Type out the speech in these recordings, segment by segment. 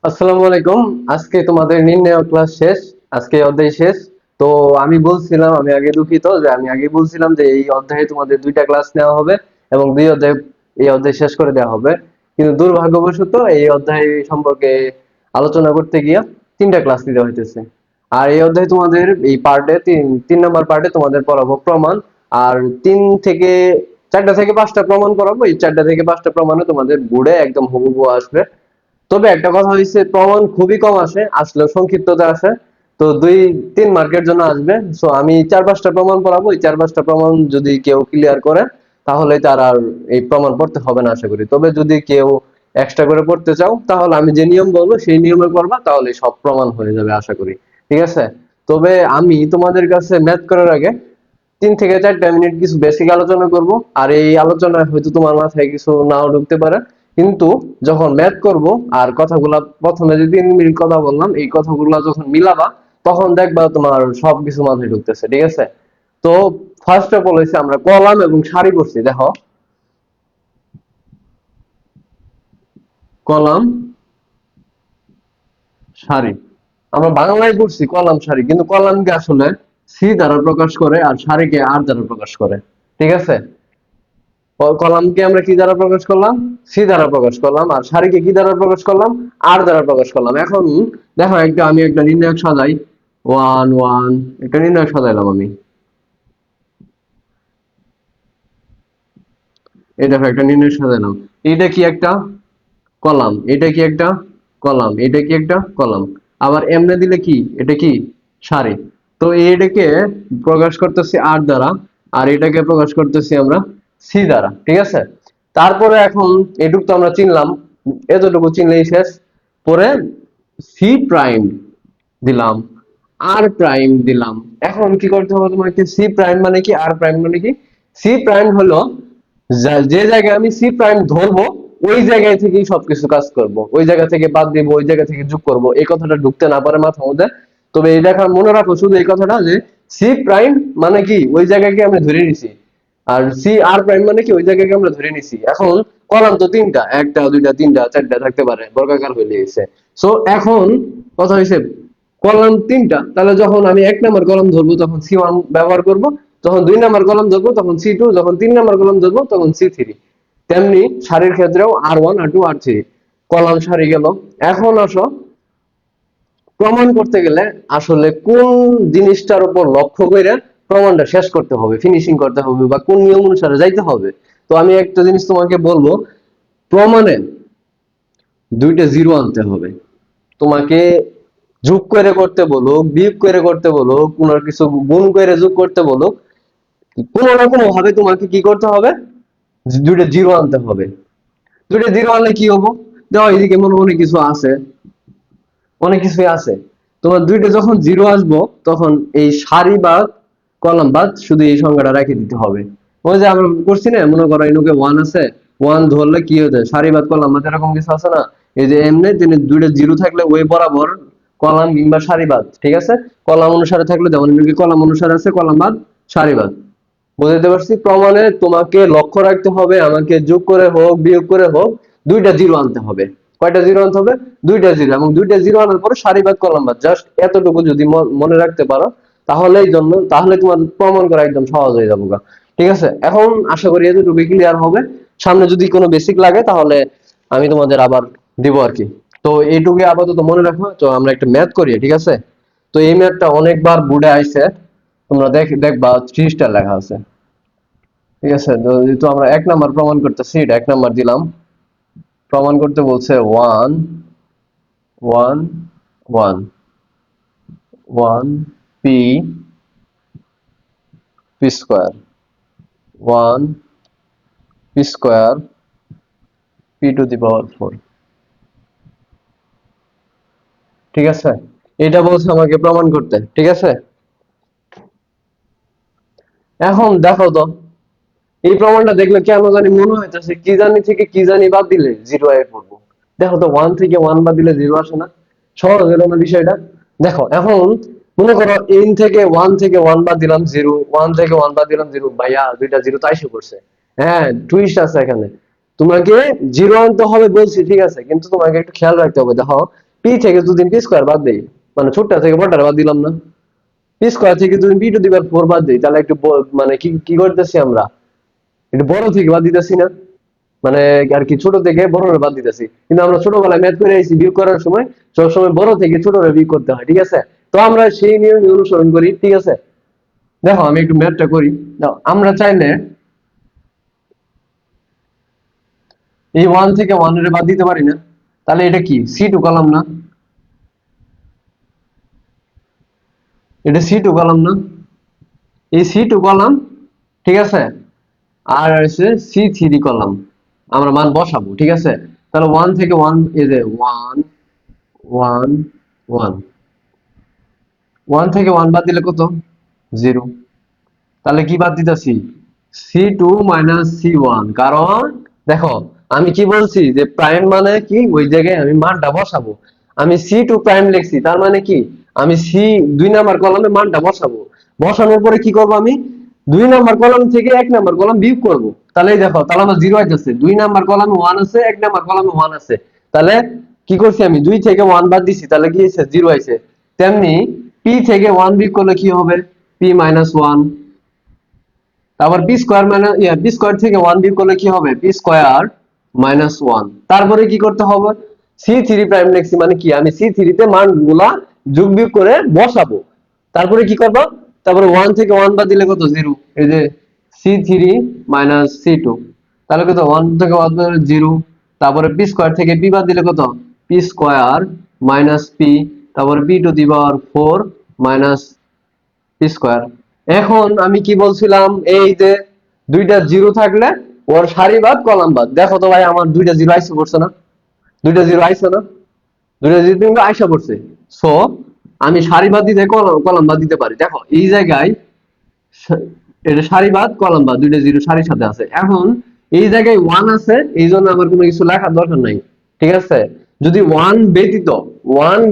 আসসালামু আলাইকুম। আজকে তোমাদের নির্ণয় ক্লাস শেষ। আজকে অধ্যায় শেষ। তো আমি বলছিলাম, আমি আগে দুঃখিত যে আমি আগে বলছিলাম যে এই অধ্যায়ে তোমাদের দুইটা ক্লাস নেওয়া হবে এবং দুই অধ্যায় এই অধ্যায় শেষ করে দেওয়া হবে। কিন্তু দুর্ভাগ্যবশত এই অধ্যায় সম্পর্কে আলোচনা করতে গিয়ে তিনটা ক্লাস নিতে হইতেছে। আর এই অধ্যায়ে তোমাদের এই পার্টে তিন নম্বর পার্টে তোমাদের পড়াবো প্রমাণ। আর তিন থেকে চারটা থেকে পাঁচটা প্রমাণ পড়াবো। এই চারটা থেকে পাঁচটা প্রমাণে তোমাদের বোর্ডে একদম হুবহু আসবে। তবে একটা কথা হচ্ছে, প্রমাণ খুবই কম আসে, আসলেও সংক্ষিপ্ততে আসে। তো 2-3 মার্কের জন্য আসবে। সো আমি 4-5টা প্রমাণ পড়াবো। এই 4-5টা প্রমাণ যদি কেউ ক্লিয়ার করে তাহলে তার আর এই প্রমাণ পড়তে হবে না আশা করি। তবে যদি কেউ এক্সট্রা করে পড়তে চাও তাহলে আমি যে নিয়ম বলবো সেই নিয়মে পড়বা, তাহলে সব প্রমাণ হয়ে যাবে আশা করি। ঠিক আছে? তবে আমি তোমাদের কাছে ম্যাথ করার আগে 3 থেকে 4টা মিনিট কিছু বেসিক আলোচনা করব। আর এই আলোচনায় হয়তো তোমার মাথায় কিছু নাও ঢুকতে পারে, কিন্তু যখন ম্যাথ করব আর কথাগুলা প্রথমে যে 3 মিনিট কথা বললাম এই কথাগুলা যখন মিলাবা তখন দেখবা তোমার সবকিছু মাথায় ঢুকতেছে। ঠিক আছে? তো ফার্স্ট অফ অল হচ্ছে আমরা কলাম এবং সারি করছি। দেখো, কলাম সারি আমরা বাংলায় পড়ছি কলাম সারি, কিন্তু কলামকে আসলে সি দ্বারা প্রকাশ করে আর সারিকে আর দ্বারা প্রকাশ করে। ঠিক আছে? কলামকে আমরা কি দ্বারা প্রকাশ করলাম? সি দ্বারা প্রকাশ করলাম। আর সারিকে কি দ্বারা প্রকাশ করলাম? আর দ্বারা প্রকাশ করলাম। এখন দেখো, আমি একটা নির্ণায়ক সাজাই। ওয়ান ওয়ান একটা নির্ণায়ক সাজাইলাম আমি। এই দেখো, একটা নির্ণায়ক সাজাইলাম। এটা কি একটা কলাম, এটা কি একটা কলাম, এটা কি একটা কলাম। আবার এমনে দিলে কি, এটা কি সারি। তো এটাকে প্রকাশ করতেছি আর দ্বারা, আর এটাকে প্রকাশ করতেছি আমরা সি দ্বারা। ঠিক আছে? তারপরে এখন এটুক তো আমরা চিনলাম, এতটুকু চিনলেই শেষ। পরে সি প্রাইম দিলাম, আর প্রাইম দিলাম। এখন কি করতে হবে তোমাকে? সি প্রাইম মানে কি, আর প্রাইম মানে কি? সি প্রাইম হলো যে জায়গায় আমি সি প্রাইম ধরবো ওই জায়গায় থেকেই সবকিছু কাজ করব, ওই জায়গা থেকে বাদ দিব, ওই জায়গা থেকে যোগ করব। এই কথাটা ঢুকতে না পারে মাথার মধ্যে। তবে এই দেখা মনে রাখো শুধু এই কথাটা যে সি প্রাইম মানে কি ওই জায়গাকে আমরা ধরে নিছি, আর সি আর প্রাইম মানে কি ওই জায়গাকে আমরা ধরে নিছি। এখন কলাম তো তিনটা, একটা দুইটা তিনটা চারটা থাকতে পারে, বর্গাকার হয়ে গেছে। সো এখন কথা হয়েছে, কলাম তিনটা, তাহলে যখন আমি 1 নম্বর কলাম ধরবো তখন সি1 ব্যবহার করব, যখন 2 নম্বর কলাম ধরবো তখন সি2, যখন 3 নম্বর কলাম ধরবো তখন সি3। তেমনি সারির ক্ষেত্রেও আর1 আর2 আর3। কলাম সারি গেল। এখন আসো, প্রমাণ করতে গেলে আসলে কোন জিনিসটার উপর লক্ষ্য করে প্রমাণটা শেষ করতে হবে, ফিনিশিং করতে হবে, বা কোন নিয়ম অনুসারে যাইতে হবে। তো আমি একটা জিনিস তোমাকে বলবো, প্রমাণে দুইটা জিরো আনতে হবে। তোমাকে যোগ করে করতে বলো, বিয়োগ করে করতে বলো, কোন কিছু গুণ করে যোগ করতে বলো, কোনো না কোনো ভাবে তোমাকে কি করতে হবে? দুইটা জিরো আনতে হবে। দুইটা জিরো আনলে কি হবো? দেখো, এদিকে মনে মনে কিছু আছে, অনেক কিছুই আছে। তোমার দুইটা যখন জিরো আসবো তখন এই সারি বাদ কলাম বাদ শুধু এই সংখ্যাটা রেখে দিতে হবে। ওই যে আমরা করছি না, মনে করো এনুকে ওয়ান আছে, ওয়ান ধরলে কি হয়ে যায়, সারি বাদ কলাম বাদ এরকম কিছু আছে না। এই যে এমনি তিনি দুইটা জিরো থাকলে ওই বরাবর কলাম কিংবা সারি বাদ। ঠিক আছে? কলাম অনুসারে থাকলে যেমন এনুকে কলাম অনুসারে আছে কলাম বাদ সারি বাদ। বুঝতে পারছি? প্রমাণে তোমাকে লক্ষ্য রাখতে হবে, আমাকে যোগ করে হোক বিয়োগ করে হোক দুইটা জিরো আনতে হবে। কয়টা জিরো আনতে হবে? দুইটা জিরো। এবং দুইটা জিরো আনার পরে সারি বাদ কলাম বাদ, জাস্ট এতটুকু যদি মনে রাখতে পারো তাহলে তোমার প্রমাণ করা একদম সহজ হয়ে যাবে। ঠিক আছে? এখন আশা করি এতটুকু ক্লিয়ার হবে। সামনে যদি কোনো বেসিক লাগে তাহলে আমি তোমাদের আবার দিব আর কি। তো এইটুকু আপাতত মনে রাখো। তো আমরা একটা ম্যাথ করি। ঠিক আছে? তো এই ম্যাথটা অনেকবার বোর্ডে আইছে, তোমরা দেখবা 3 স্টার লেখা আছে। ঠিক আছে? তো যেহেতু আমরা 1 নাম্বার প্রমাণ করতেছি, এটা 1 নাম্বার দিলাম। প্রমাণ করতে বলছে one one one one P P square, one P square P to the power 4। ঠিক আছে? এটা বলছে আমাকে প্রমাণ করতে। ঠিক আছে? এখন দেখো তো, এই প্রমাণটা দেখলে কেন জানি মনে হইতেছে কি জানি থেকে কি জানি বাদ দিলে জিরো আয় পড়বো। দেখো তো, ওয়ান থেকে ওয়ান বাদ দিলে জিরো আসে না? সহজ হলো না বিষয়টা? দেখো, এখন মনে করো এন থেকে ওয়ান বাদ দিলাম জিরো, ওয়ান থেকে ওয়ান বাদ দিলাম জিরো, ভাইয়া দুইটা জিরো তো আইসে পড়ছে। হ্যাঁ, টুইস্ট আছে এখানে। তোমাকে জিরো আনতে হবে বলছি, ঠিক আছে, কিন্তু তোমাকে একটু খেয়াল রাখতে হবে। দেখো, পি থেকে যদি পি স্কোয়ার বাদ দেই, মানে ছোটটা থেকে বড়টা বাদ দিলাম না, পি স্কোয়ার থেকে যদি পি টু দি পাওয়ার 4 বাদ দেই, তাহলে একটু মানে কি কি করতেছি আমরা, একটু বড় থেকে বাদ দিতেছি না, মানে আর কি ছোট থেকে বড় বাদ দিতেছি। কিন্তু আমরা ছোটবেলায় ম্যাথ করে আইছি, বিয়োগ করার সময় সবসময় বড় থেকে ছোট বিয়োগ করতে হয়, ঠিক আছে? তো আমরা সেই নিয়ম অনুসরণ করি, ঠিক আছে? দেখো আমি একটু ম্যাথটা করি। আমরা চাইলে এই 1 থেকে 1 এর বাদ দিতে পারি না? তাহলে এটা কি C2 কলাম না? এটা C2 কলাম না? এই C2 কলাম, ঠিক আছে? আর হচ্ছে C3 কলাম, আমরা মান বসাবো, ঠিক আছে? তাহলে 1 থেকে 1, এই যে 1 1 1, 1 থেকে 1 বাদ দিলে কত? 0। তাহলে কি বাদ দিতেছি? C2 minus C1। কারণ দেখো আমি কি বলছি যে প্রাইম মানে কি, ওই জায়গায় আমি মানটা বসাবো। আমি C2 প্রাইম লিখছি, তার মানে কি আমি সি 2 নাম্বার কলামে মানটা বসাবো। বসানোর পরে কি করব, আমি 2 নাম্বার কলাম থেকে 1 নাম্বার কলাম বিয়োগ করব। তাহলে এই দেখো, তাহলে আমার 0 আসছে। 2 নাম্বার কলামে 1 আছে, 1 নাম্বার কলামে 1 আছে। তাহলে কি করছি, আমি 2 থেকে 1 বাদ দিছি, তাহলে কি হইছে? 0 আইছে। তেমনি p থেকে 1 বিয়োগ করলে কি হবে? p minus 1। তারপর পি স্কোয়ার মানে পি স্কোয়ার থেকে 1 বিয়োগ করলে কি হবে? P square minus 1। তারপরে কি করতে হবে? C3 প্রাইম লিখছি, মানে কি আমি C3 তে মানগুলা যোগ বিয়োগ করে বসাবো। তারপরে কি করব? তারপরে 1 থেকে 1 বাদ দিলে কত? 0। এই যে C3 মাইনাস C2, তাহলে কত? 1 থেকে 1 বাদ দিলে 0। তারপরে পি স্কোয়ার থেকে পি বাদ দিলে কত? পি স্কোয়ার মাইনাস পি, তারপরে P to the power 4 minus P square. এখন আমি কি বলছিলাম, এই যে দুইটা জিরো থাকলে ওর সারি বাদ কলাম বাদ। দেখো তো ভাই, আমার দুইটা জিরো আইসা পড়ছে না? দুইটা জিরো আইসা না? দুইটা জিরো কিন্তু আইসা পড়ছে। সো আমি সারি বাদ দিতে কলাম কলাম বাদ দিতে পারি। দেখো এই জায়গায় এটা সারি বাদ কলাম বাদ, দুইটা জিরো সারির সাথে আছে। এখন এই জায়গায় ওয়ান আছে, এই জন্য আমার কোনো কিছু লেখার দরকার নাই, ঠিক আছে? যদি ওয়ান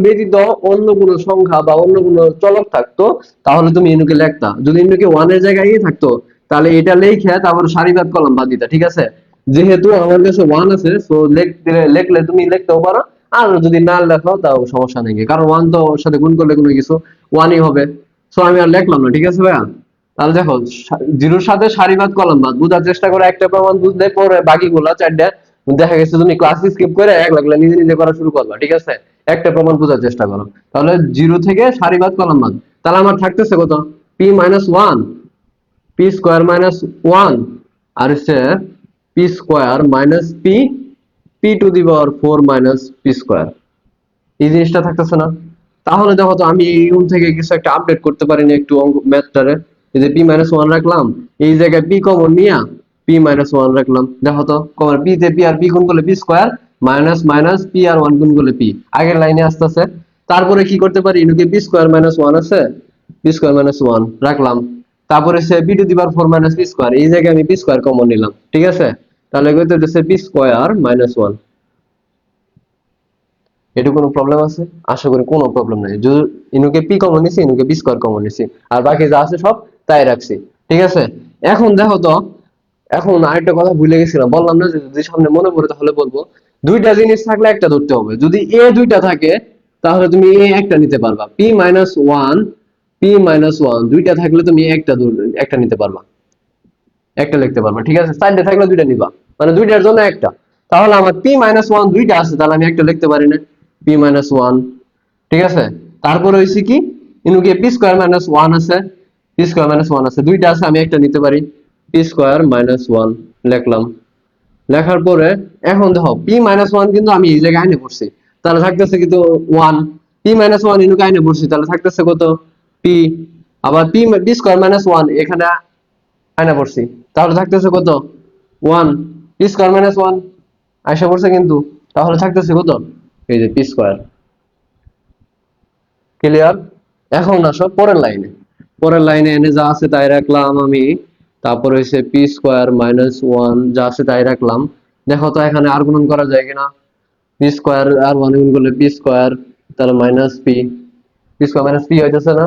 ব্যতীত অন্য কোনো সংখ্যা বা অন্য কোনো চলক থাকতো, তাহলে তুমি ইনুকে লিখতা। যদি ইনুকে ওয়ানের জায়গায় থাকতো, তাহলে এটা লিখে তারপর সারি বাদ কলাম বাদ দিতা, ঠিক আছে? যেহেতু আমার কাছে ওয়ান আছে, সো লিখলে তুমি লিখতেও পারো। আর যদি না লেখো তাও সমস্যা নেই, কারণ ওয়ান তো ওর সাথে গুণ করলে কোনো কিছু ওয়ানই হবে। সো আমি আর লিখলাম না, ঠিক আছে ভাইয়া? তাহলে দেখো, জিরোর সাথে সারিবাদ কলাম বাদ বুঝার চেষ্টা করে, একটা প্রমাণ বুঝলে পরে বাকিগুলো চারটা দেখা গেছে তুমি ক্লাস স্কিপ করে এক লাগলে নিজে নিজে করা শুরু করবা, ঠিক আছে? একটা প্রমাণ বোঝার চেষ্টা করো। তাহলে জিরো থেকে সারিবাদ কলাম বাদ, তাহলে আমার থাকতেছে কত? P minus one, P square minus one, আর হচ্ছে P square minus P, P to the power 4 minus P square. এই জিনিসটা থাকতেছে না? তাহলে দেখো তো, আমি এই রুম থেকে কিছু একটা আপডেট করতে পারি না একটু অঙ্ক ম্যাথটারে? এই যে পি মাইনাস ওয়ান রাখলাম, এই জায়গায় পি কমন নিয়া পি মাইনাস ওয়ান রাখলাম। দেখো তো কমন, পি তে পি আর পি গুণ করলে P square, minus minus P আর ওয়ান গুণ করলে পি, আগের লাইনে আসতেছে। তারপরে কি করতে পারি, ইনুকে পি স্কোয়ার মাইনাস ওয়ান আছে, পি স্কোয়ার মাইনাস ওয়ান রাখলাম। তারপরে সে P to the power 4 minus P square, এই জায়গায় আমি পি স্কোয়ার কমন নিলাম, ঠিক আছে? তাহলে কত হচ্ছে? P square minus one. এটা কোনো প্রবলেম আছে? আশা করি কোনো প্রবলেম নাই। যদি ইনুকে পি কমন নিছি, ইনুকে পি স্কয়ার কমন নিছি, আর বাকি যা আছে সব তাই রাখছি, ঠিক আছে? এখন দেখো তো, এখন আরেকটা কথা ভুলে গেছিলাম, বললাম না যে যদি সামনে মনে পড়ে তাহলে বলবো। দুইটা জিনিস থাকলে একটা ধরতে হবে। যদি এ দুইটা থাকে, তাহলে তুমি এ একটা নিতে পারবা। P minus one, P minus one দুইটা থাকলে তুমি একটা নিতে পারবা, একটা লিখতে পারবা, ঠিক আছে? চারটে থাকলে দুইটা নিবা, মানে দুইটার জন্য একটা। তাহলে আমার পি মাইনাস ওয়ান দুইটা আছে, তাহলে আমি একটা লিখতে পারি না? পি মাইনাস ওয়ান, ঠিক আছে? তারপরে হয়েছে কি, ইনুকে পি স্কোয়ার মাইনাস ওয়ান আছে, পি স্কোয়ার মাইনাস ওয়ান আছে, দুইটা আছে, আমি একটা নিতে পারি। পি স্কোয়ার মাইনাস ওয়ান লিখলাম। লেখার পরে এখন দেখো, পি মাইনাস ওয়ান কিন্তু আমি এই জায়গায় আইনে পড়ছি, তাহলে থাকতেছে কিন্তু ওয়ান। পি মাইনাস ওয়ান ইনুকে আইনে পড়ছি, তাহলে থাকতেছে কত? পি। আবার P P square minus one এখানে আয়না পড়ছি, তাহলে থাকতেছে কত? One. P square minus one আয়সা পড়ছে কিন্তু, তাহলে থাকতেছে কত? এই যে পি স্কোয়ার। ক্লিয়ার? এখন আসো পরের লাইনে। পরের লাইনে এনে যা আছে তাই রাখলাম আমি। তারপরে হচ্ছে পি স্কোয়ার মাইনাস ওয়ান, যা আছে তাই রাখলাম। দেখো তো এখানে আর গুণন করা যায় কিনা? পি স্কোয়ার আর ওয়ান গুণ করলে পি স্কোয়ার, তাহলে minus P, P square minus P হইতেছে না?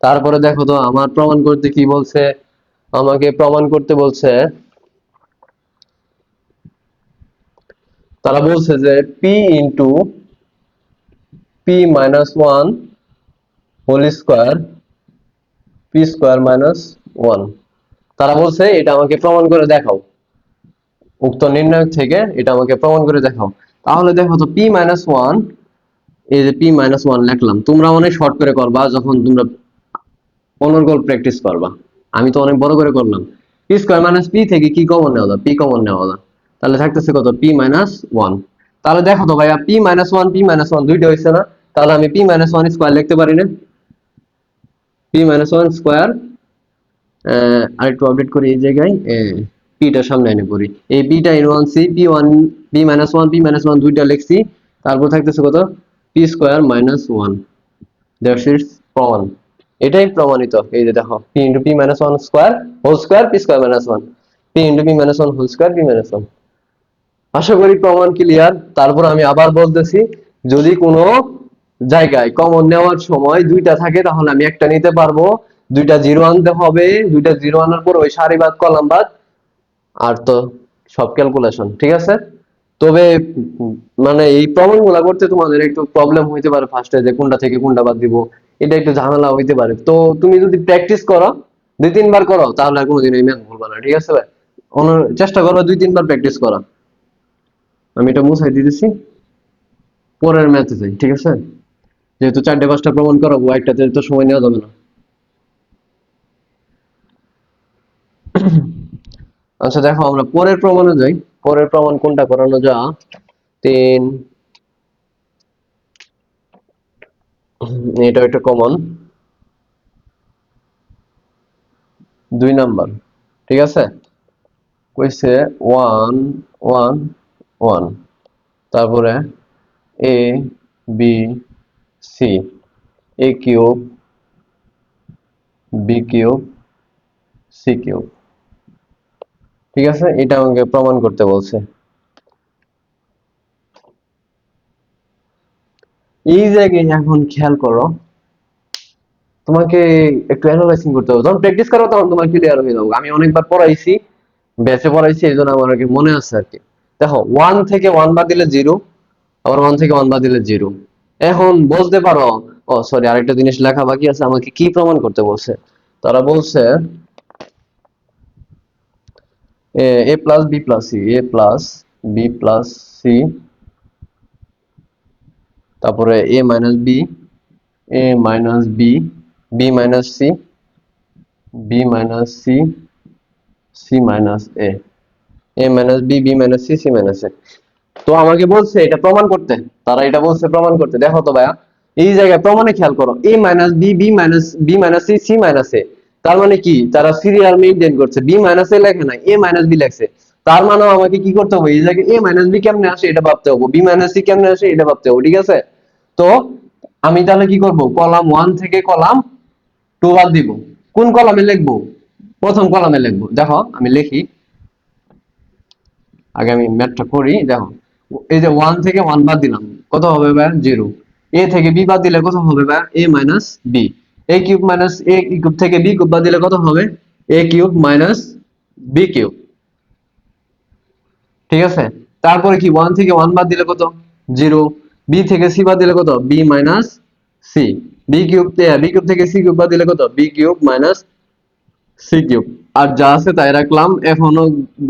তারপরে দেখো তো আমার প্রমাণ করতে কি বলছে, আমাকে প্রমাণ করতে বলছে, তারা বলছে যে P into P minus one whole square P square minus one. তারা বলছে এটা আমাকে প্রমাণ করে দেখাও, উক্ত নির্ণয় থেকে এটা আমাকে প্রমাণ করে দেখাও। তাহলে দেখো তো পি মাইনাস ওয়ান, এই যে পি মাইনাস ওয়ান লিখলাম, তোমরা অনেক শর্ট করে করবা যখন তোমরা অনর্গল প্র্যাকটিস করবা, আমি তো অনেক বড় করে করলাম। পি স্কোয়ার মাইনাস পি থেকে কি কমন নেওয়া যায়, পি কমন নেওয়া যায়, তাহলে থাকতেছে কত, পি মাইনাস ওয়ান। তাহলে দেখো তো ভাইয়া পি মাইনাস ওয়ান দুইটা হয়েছে না, তাহলে আমি পি মাইনাস ওয়ান স্কোয়ার লিখতে পারি না, পি মাইনাস ওয়ান স্কোয়ার, আরেকটু আপডেট করি এই জায়গায় পিটা সামনে এনে পড়ি, এই পিটা in one C P minus one দুইটা লিখছি, তারপর থাকতেছে কত, P square minus one, that's its প্রমাণ। এটাই প্রমাণিত। এই যে দেখো P into P minus one square whole square P square minus one, P into P minus one whole square P minus one. আশা করি প্রমাণ ক্লিয়ার। তারপর আমি আবার বলতেছি, যদি কোনো জায়গায় কমন নেওয়ার সময় দুইটা থাকে তাহলে আমি একটা নিতে পারবো, দুইটা জিরো আনতে হবে, দুইটা জিরো আনার পর ওই সারি বাদ কলাম বাদ, আর তো সব ক্যালকুলেশন ঠিক আছে। তবে মানে এই প্রমাণ গুলা করতে তোমাদের একটু প্রবলেম হইতে পারে ফার্স্টে, যে কোনটা থেকে কোনটা বাদ দিব, এটা একটু ঝামেলা হইতে পারে। তো তুমি যদি প্র্যাকটিস করো, দুই তিনবার করো, তাহলে আর কোনোদিন এই ম্যাথ ভুলবা না, ঠিক আছে ভাই। চেষ্টা করো দুই তিনবার প্র্যাকটিস করা। আমি এটা মুছাই দিতেছি, পরের ম্যাথে যাই, ঠিক আছে। যেহেতু চারটে পাঁচটা প্রমাণ করাবো, একটাতে তো সময় নেওয়া যাবে না। আচ্ছা দেখো আমরা পরের প্রমাণে যাই। পরের প্রমাণ কোনটা করানো যা, তিন, এটা একটা কমন, 2 নাম্বার, ঠিক আছে। কইছে 1 1 1, তারপরে A B C, A cube B cube C cube, ঠিক আছে। এটা আমাকে প্রমাণ করতে বলছে। এই জায়গায় এখন খেয়াল করো, তোমাকে একটু অ্যানালাইসিং করতে হবে, যখন প্র্যাকটিস করো তখন তোমার ক্লিয়ার হয়ে যাবে। আমি অনেকবার পড়াইছি, ব্যাচে পড়াইছি, এই জন্য আমার আগে মনে আছে আর কি। দেখো 1 থেকে 1 বাদ দিলে 0, আবার 1 থেকে 1 বাদ দিলে 0। এখন বলতে পারো, ও সরি আরেকটা জিনিস লেখা বাকি আছে, আমাকে কি প্রমাণ করতে বলছে। তারা বলছে A plus B plus C, A plus B plus C, তারপরে A minus B, A minus B, B minus C, B minus C, C minus A, A minus B, B minus C, C minus A. তো আমাকে বলছে এটা প্রমাণ করতে, তারা এটা বলছে প্রমাণ করতে। দেখো তো ভাইয়া এই জায়গায় প্রমাণে খেয়াল করো, A minus B, B minus C, C minus A, তার মানে কি তারা সিরিয়াল মেইনটেইন করছে, বি মাইনাস এ লেখে না, এ মাইনাস বি লেখছে। তার মানে আমাকে কি করতে হবে, এই জায়গায় এ মাইনাস বি কেমনে আসে এটা ভাবতে হবে, বি মাইনাস সি কেমনে আসে এটা ভাবতে হবে, ঠিক আছে। তো আমি তাহলে কি করব, কলাম 1 থেকে কলাম 2 বাদ দিব। কোন কলামে লিখবো, প্রথম কলামে লিখবো। দেখো আমি লিখি, আগে আমি ম্যাথটা করি। দেখো এই যে 1 থেকে 1 বাদ দিলাম, কত হবে ভাই, 0। এ থেকে বি বাদ দিলে কত হবে ভাই, এ minus B. A cube minus A cube থেকে বি কিউব বাদ দিলে কত হবে, এ কিউব মাইনাস বি কিউব, ঠিক আছে। তারপরে কি 1 থেকে 1 বাদ দিলে কত, 0। বি থেকে সি বাদ দিলে কত, B minus C. B cube থেকে সি কিউব বাদ দিলে কত, B cube minus C cube. আর যা আছে তাই রাখলাম। এখনো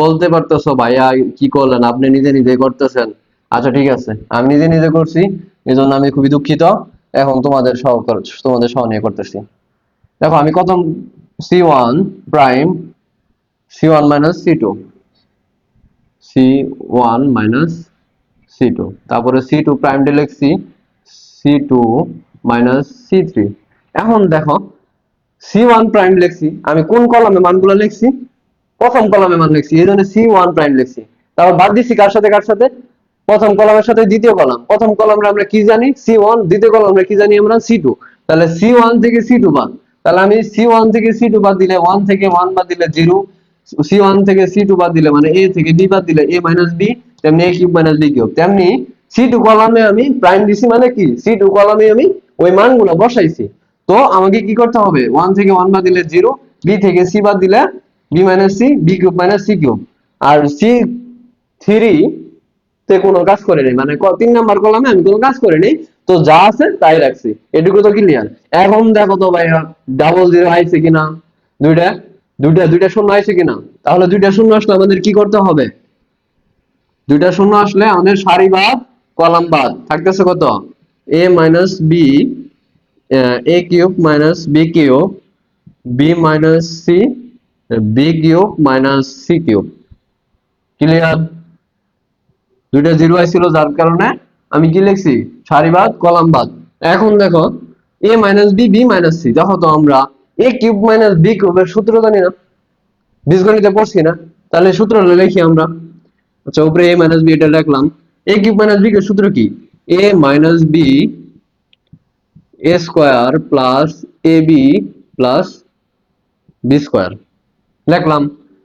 বলতে পারতেছো ভাইয়া কি করলেন, আপনি নিজে নিজে করতেছেন। আচ্ছা ঠিক আছে, আমি নিজে নিজে করছি, এজন্য আমি খুবই দুঃখিত। এখন তোমাদের সহ নিয়ে করতেছি। দেখো আমি কত, C one prime, C one minus C two, C one minus C two, তারপরে সি টু প্রাইম দিয়ে লিখছি C two minus C three. এখন দেখো সি ওয়ান প্রাইম লিখছি, আমি কোন কলামে মানগুলো লিখছি, প্রথম কলামে মান লিখছি, এই জন্য সি ওয়ান প্রাইম লিখছি। তারপর বাদ দিচ্ছি কার সাথে কার সাথে, প্রথম কলামের সাথে দ্বিতীয় কলাম। প্রথম কলামে আমরা কি জানি, সি ওয়ান, দ্বিতীয় কলামে আমরা কি জানি, আমরা সি টু। তাহলে সি ওয়ান থেকে সি টু বাদ, তাহলে আমি সি ওয়ান থেকে সি টু বাদ দিলে, 1 থেকে 1 বাদ দিলে 0, সি ওয়ান থেকে সি টু বাদ দিলে মানে এ থেকে বি বাদ দিলে এ মাইনাস বি, তেমনি এ কিউব মাইনাস বি কিউব। তেমনি সি টু কলামে আমি প্রাইম দিছি, মানে কি সি টু কলামে আমি ওই মানগুলো বসাইছি। তো আমাকে কি করতে হবে, 1 থেকে 1 বাদ দিলে 0, বি থেকে সি বাদ দিলে B minus C, B cube minus C cube. আর সি থ্রি তে কোনো কাজ করে নেই, মানে 3 নাম্বার কলামে আমি কোনো কাজ করে নেই। তো যা আছে তাই রাখছি, এটুকু তো ক্লিয়ার। এখন দেখো তো ভাইয়া ডাবল জিরো আইছে কিনা, দুইটা দুইটা দুইটা শূন্য আইছে কিনা। তাহলে দুইটা শূন্য আসলে আমাদের কি করতে হবে, দুইটা শূন্য আসলে আমাদের সারি বাদ কলাম বাদ থাকতেছে কত, A minus B, A cube minus B cube, B minus C, B cube minus C cube. Clear? দুইটা জিরো আইছিল যার কারণে আমি কি লিখছি, সারি বাদ কলাম বাদ। এখন দেখো A minus B, B minus C, দেখো তো আমরা এ কিউব মাইনাস বি কিউবের সূত্র জানি না, বীজগণিতে পড়ছি না, তাহলে সূত্র লিখি আমরা। আচ্ছা, উপরে এ মাইনাস বি এটা লিখলাম। এ কিউব মাইনাস বি এর সূত্র কি, A minus B A square plus A B plus B square লিখলাম।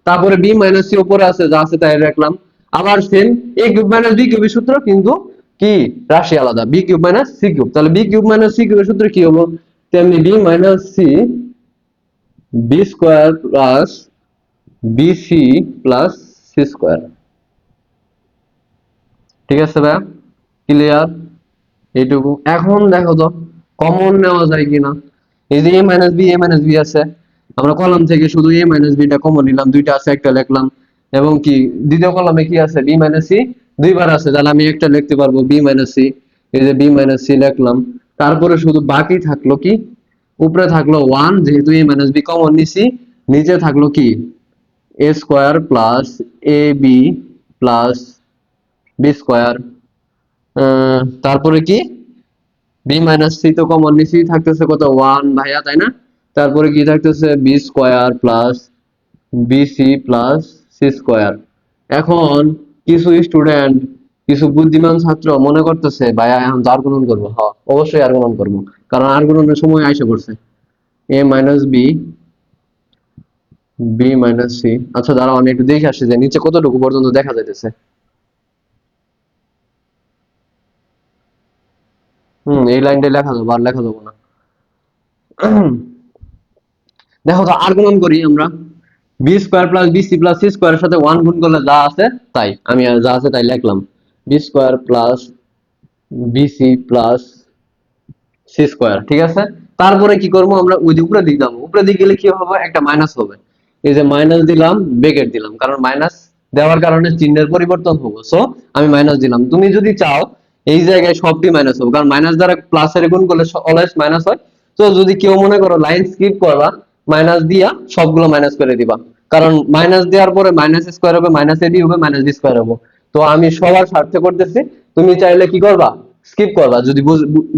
তারপরে বি মাইনাস সি উপরে আছে, যা আছে তাই রাখলাম। আবার same A cube minus B কিউবের সূত্র, কিন্তু কি রাশি আলাদা, B cube minus C cube. তাহলে বি কিউব মাইনাস সি কিউবের সূত্র কি হলো, তেমনি B minus C B square plus B C plus C square. ঠিক আছে ভাই, ক্লিয়ার? এইটুকু। এখন দেখো তো কমন নেওয়া যায় কিনা। এই যে এ minus B, A minus B আছে, আমরা কলাম থেকে শুধু এ মাইনাস বিটা কমন নিলাম, দুইটা আছে একটা লিখলাম। এবং কি দ্বিতীয় কলামে কি আছে, বি মাইনাস সি দুইবার আছে, তাহলে আমি একটা লিখতে পারবো বি মাইনাস সি। এই যে বি মাইনাস সি লিখলাম। তারপরে শুধু বাকি থাকলো কি, উপরে থাকলো ওয়ান, যেহেতু এ মাইনাস বি কমন নিছি। নিচে থাকলো কি এ স্কোয়ার প্লাস এ বি প্লাস বি স্কোয়ার। তারপরে কি বি মাইনাস সি তো কমন নিচে থাকতেছে কত, ওয়ান ভাইয়া, তাই না? তারপরে কি থাকতেছে B square plus B C plus C square. এখন কিছু স্টুডেন্ট, কিছু বুদ্ধিমান ছাত্র মনে করতেছে ভাইয়া এখন তো আর গুণন করবো। হ্যাঁ, অবশ্যই আর গুণন করবো, কারণ আর গুণনের সময় আইসা পড়ছে। A minus B, B minus C. আচ্ছা দাঁড়াও, আমি একটু দেখে আসি যে নিচে কতটুকু পর্যন্ত দেখা যাইতেছে। এই লাইনটাই লেখা যাবো, আর লেখা যাবো না। দেখো তো আর গুণন করি আমরা, B square plus B C plus C স্কোয়ারের সাথে ওয়ান গুণ করলে যা আছে তাই, আমি আর যা আছে তাই লিখলাম। B square plus B C plus C square, ঠিক আছে। তারপরে কি করবো আমরা, ওই যে উপরে দিক যাবো, উপরে দিক গেলে কি হবে, একটা মাইনাস হবে। এই যে মাইনাস দিলাম, ব্রেকেট দিলাম, কারণ মাইনাস দেওয়ার কারণে চিহ্নের পরিবর্তন হবে, সো আমি মাইনাস দিলাম। তুমি যদি চাও এই জায়গায় সবটি মাইনাস হবে, কারণ মাইনাস দ্বারা প্লাসের গুণ করলে অলওয়েজ মাইনাস হয়। তো যদি কেউ মনে করো লাইন স্কিপ করবা, মাইনাস দিয়া সবগুলো মাইনাস করে দিবা, কারণ মাইনাস দেওয়ার পরে মাইনাস স্কোয়ার হবে, মাইনাস এ বি হবে, মাইনাস বি স্কোয়ার হবে। তো আমি সবার স্বার্থে করতেছি, তুমি চাইলে কি করবা, স্কিপ করবা, যদি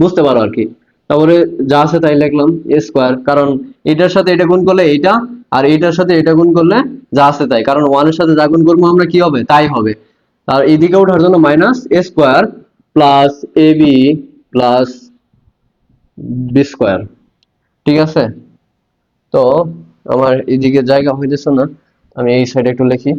বুঝতে পারো আর কি। তারপরে যা আছে তাই লিখলাম এ স্কোয়ার, কারণ এটার সাথে এটা গুণ করলে এইটা, আর এইটার সাথে এটা গুণ করলে যা আছে তাই, কারণ ওয়ানের সাথে যা গুণ করবো আমরা কি হবে তাই হবে। আর এইদিকে ওঠার জন্য minus A square plus A B plus B square. ঠিক আছে, তো আমার এইদিকে জায়গা হইতেছে না, আমি এই সাইডে একটু লিখি।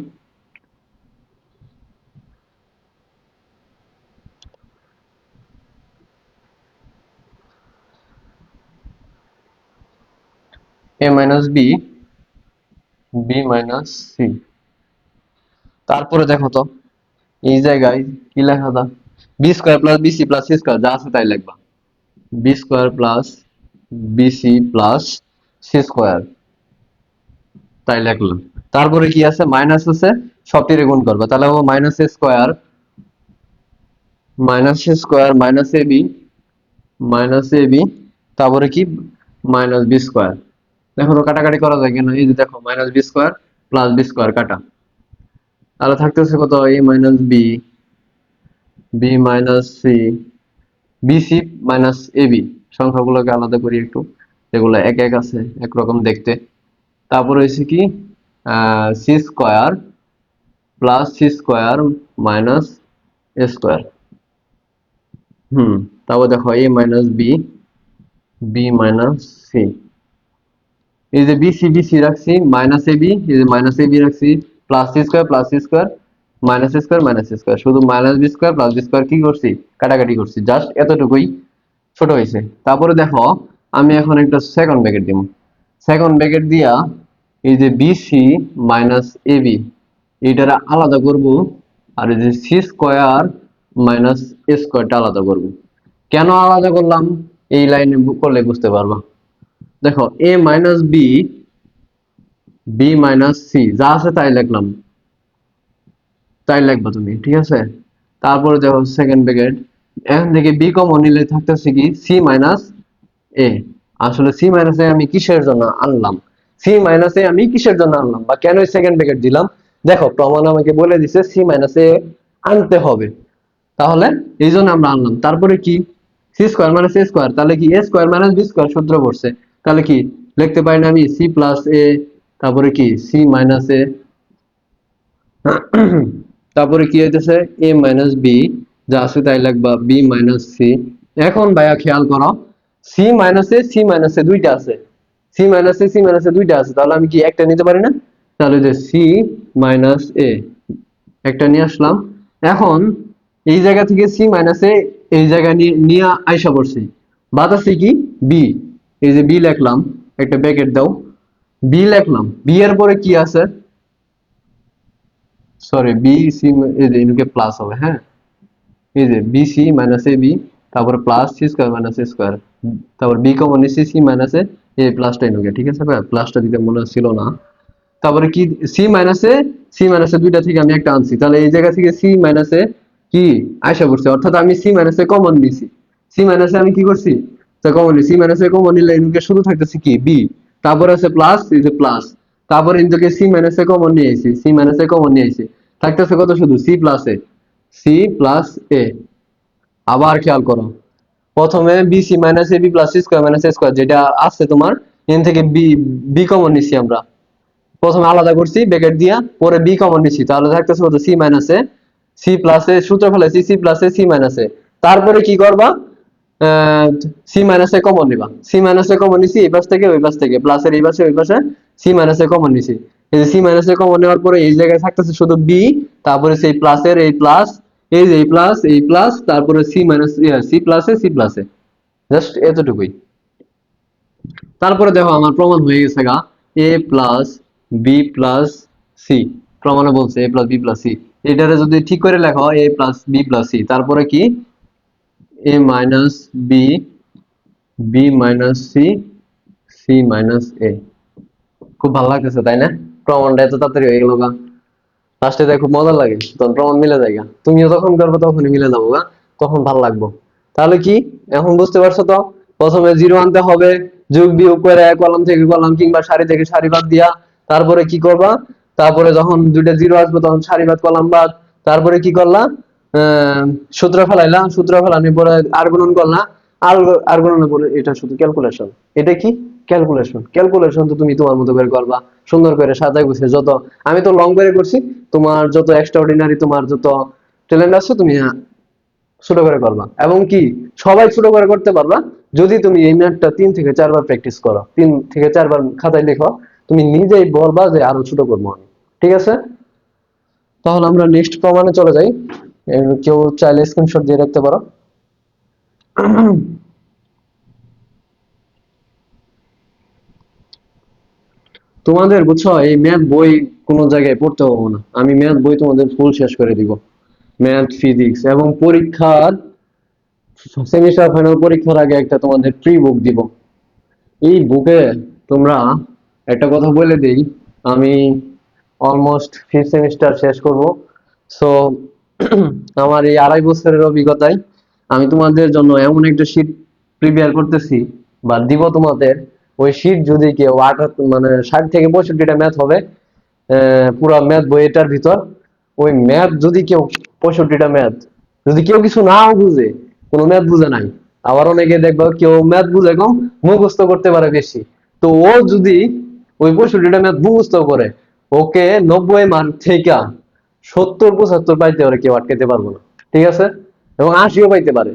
A minus B, B minus C. তারপরে দেখো তো এই জায়গায় কি লেখা দা, B square plus B C plus C square, যা আছে তাই লিখবা। B square plus B C plus C square, তাই লিখলাম। তারপরে কি আছে, মাইনাস আছে, সবটিরে গুণ করবা, তাহলে হবে minus A square, minus A square minus A B, minus A B, তারপরে কি মাইনাস বি স্কোয়ার। দেখো তো কাটাকাটি করা যায় কিনা, এই যে দেখো minus B square plus B square কাটা, তাহলে থাকতেছে কত, A minus B, B minus C, B C minus A B. সংখ্যাগুলোকে আলাদা করি একটু, এগুলো এক এক আছে একরকম দেখতে। তারপরে হচ্ছে কি C square plus C square minus A square. তারপর দেখো A minus B, B minus C, এই যে বি সি বি সি রাখছি, মাইনাস এ বি, এই যে মাইনাস এ বি রাখছি, plus C square minus square, শুধু minus B square plus B square কি করছি, কাটাকাটি করছি, জাস্ট এতটুকুই ছোট হয়েছে। তারপরে দেখো আমি এখন একটা সেকেন্ড ব্র্যাকেট দিব, সেকেন্ড ব্র্যাকেট দিয়া এই যে বিসি মাইনাস এবি এইটারা আলাদা করব, আর এই যে সি স্কোয়ার মাইনাস এ স্কোয়ারটা আলাদা করব। কেন আলাদা করলাম এই লাইনে করলে বুঝতে পারবা। দেখো a minus B, B minus C, যা আছে তাই লিখলাম, তাই লিখবা তুমি, ঠিক আছে। তারপরে দেখো সেকেন্ড ব্র্যাকেট, এখান থেকে বি কমন নিলে থাকতেছে কি সি মাইনাস এ। আসলে সি মাইনাস এ আমি কিসের জন্য আনলাম, সি মাইনাস এ আমি কিসের জন্য আনলাম বা কেন সেকেন্ড ব্র্যাকেট দিলাম, দেখো প্রমাণ আমাকে বলে দিছে সি মাইনাস এ আনতে হবে, তাহলে এই জন্য আমরা আনলাম। তারপরে কি C square minus A square, তাহলে কি এ স্কোয়ার মাইনাস বি স্কোয়ার সূত্র পড়ছে, তাহলে কি লিখতে পারি না আমি সি প্লাস এ, তারপরে কি সি মাইনাস এ, তারপরে কি হইতেছে এ মাইনাস বি, যা আছে তাই লিখবা বি মাইনাস সি। এখন ভাইয়া খেয়াল করো, সি মাইনাস এ দুইটা আছে, সি মাইনাস এ দুইটা আছে, তাহলে আমি কি একটা নিতে পারি না, তাহলে যে সি মাইনাস এ একটা নিয়ে আসলাম। এখন এই জায়গা থেকে সি মাইনাস এ এই জায়গা নিয়ে আইসা পড়ছি, বাদ আছে কি বি, এই যে বি লিখলাম, একটা ব্র্যাকেট দাও, বি লিখলাম, বি এর পরে কি আছে, সরি বি সি, এই যে এদিকে প্লাস হবে, হ্যাঁ এই যে B C minus A B, তারপরে plus C square minus A square, তারপর বি কমন নিচ্ছি সি মাইনাস এ প্লাসটা এদিকে, ঠিক আছে ভাই, প্লাসটা দিতে মনে ছিল না। তারপরে কি সি মাইনাসে দুইটা থেকে আমি একটা আনছি, তাহলে এই জায়গা থেকে সি মাইনাসে কি আয়সা করছে, অর্থাৎ আমি সি মাইনাসে কমন নিছি, সি মাইনাসে আমি কি করছি তা কমন নিছি, সি মাইনাসে কমন নিলে এদিকে শুধু থাকতেছে কি বি, তারপরে আছে প্লাস, এই যে প্লাস, তারপরে এদিকে সি মাইনাসে কমন নিয়ে আইছি, সি মাইনাসে কমন নিয়ে আইছি, থাকতেছে কত শুধু C plus A, C plus A. আবার খেয়াল করো, প্রথমে B C minus A B plus C square minus A square যেটা আছে তোমার, এন থেকে বি, বি কমন নিছি আমরা, প্রথমে আলাদা করছি ব্র্যাকেট দিয়া, পরে বি কমন নিছি, তাহলে থাকতেছে কত C minus A, C plus A সূত্র ফেলাইছি C plus A C minus A. তারপরে কি করবা, সি মাইনাস এ কমন নিবা, সি মাইনাস এ কমন নিছি এই পাশ থেকে ওই পাশ থেকে, প্লাসের এই পাশে ওই পাশে সি মাইনাস এ কমন নিছি, এই যে সি মাইনাস এ কমন নেওয়ার পরে এই জায়গায় থাকতেছে শুধু বি, তারপরে সেই প্লাসের এই প্লাস, এই যে এই প্লাস তারপরে C minus C plus A C plus A, just এতটুকুই। তারপরে দেখো আমার প্রমাণ হয়ে গেছে গা, A plus B plus C, প্রমাণে বলছে A plus B plus C, এটারে যদি ঠিক করে লেখো A plus B plus C, তারপরে কি A minus B, B minus C, C minus A. খুব ভালো লাগতেছে তাই না, প্রমাণটা এত তাড়াতাড়ি হয়ে গেল গা, লাস্টে দেখ খুব মজা লাগে, তখন প্রমাণ মিলে যায় গা। তুমিও যখন করবে তখনই মিলে যাবো গা, তখন ভালো লাগবো। তাহলে কি এখন বুঝতে পারছো তো, প্রথমে জিরো আনতে হবে, যোগ বিয়োগ করে কলাম থেকে কলাম কিংবা সারি থেকে সারি বাদ দিয়া, তারপরে কি করবা, তারপরে যখন দুইটা জিরো আসবে তখন সারি বাদ কলাম বাদ, তারপরে কি করলা, সূত্র ফেলাইলা, সূত্র ফেলানোর পরে আর গুণন করলা, আর গুণনের পরে এটা শুধু ক্যালকুলেশন, এটা কি ক্যালকুলেশন, ক্যালকুলেশন তো তুমি তোমার মতো করে করবা, সুন্দর করে সাজায় গুছিয়ে, যত আমি তো লং করে করছি, তোমার যত এক্সট্রা অর্ডিনারি তোমার যত ট্যালেন্ট আছে তুমি ছোট করে করবা, এবং কি সবাই ছোট করে করতে পারবা যদি তুমি এই ম্যাথটা 3 থেকে 4 বার প্র্যাকটিস করো, 3 থেকে 4 বার খাতায় লেখো, তুমি নিজেই বলবা যে আরো ছোট করবো আমি, ঠিক আছে। তাহলে আমরা নেক্সট প্রমাণে চলে যাই, কেউ চাইলে স্ক্রিনশট দিয়ে রাখতে পারো। তোমাদের বুঝছো এই ম্যাথ বই কোনো জায়গায় পড়তে হবে না, আমি ম্যাথ বই তোমাদের ফুল শেষ করে দিব, ম্যাথ ফিজিক্স, এবং পরীক্ষার সেমিস্টার ফাইনাল পরীক্ষার আগে একটা তোমাদের প্রি বুক দিব। এই বুকে তোমরা একটা কথা বলে দেই, আমি অলমোস্ট 5th সেমিস্টার শেষ করব, সো আমার এই 2.5 বছরের অভিজ্ঞতায় আমি তোমাদের জন্য এমন একটা শীট প্রিপেয়ার করতেছি বা দিব তোমাদের, ওই শীট যদি কেউ 78 মানে 60 থেকে 65টা ম্যাথ হবে, পুরো ম্যাথ বইটার ভিতর, ওই ম্যাথ যদি কেউ 65টা ম্যাথ যদি কেউ কিছু নাও বুঝে, কোনো ম্যাথ বুঝে নাই, আবার অনেকে দেখবা কেউ ম্যাথ বুঝে কম মুখস্থ করতে পারে বেশি, তো ও যদি ওই 65টা ম্যাথ মুখস্থ করে, ওকে 90 মার্ক থেকে 70-75 পাইতে পারে, কেউ আটকাতে পারবো না, ঠিক আছে, এবং 80ও পাইতে পারে,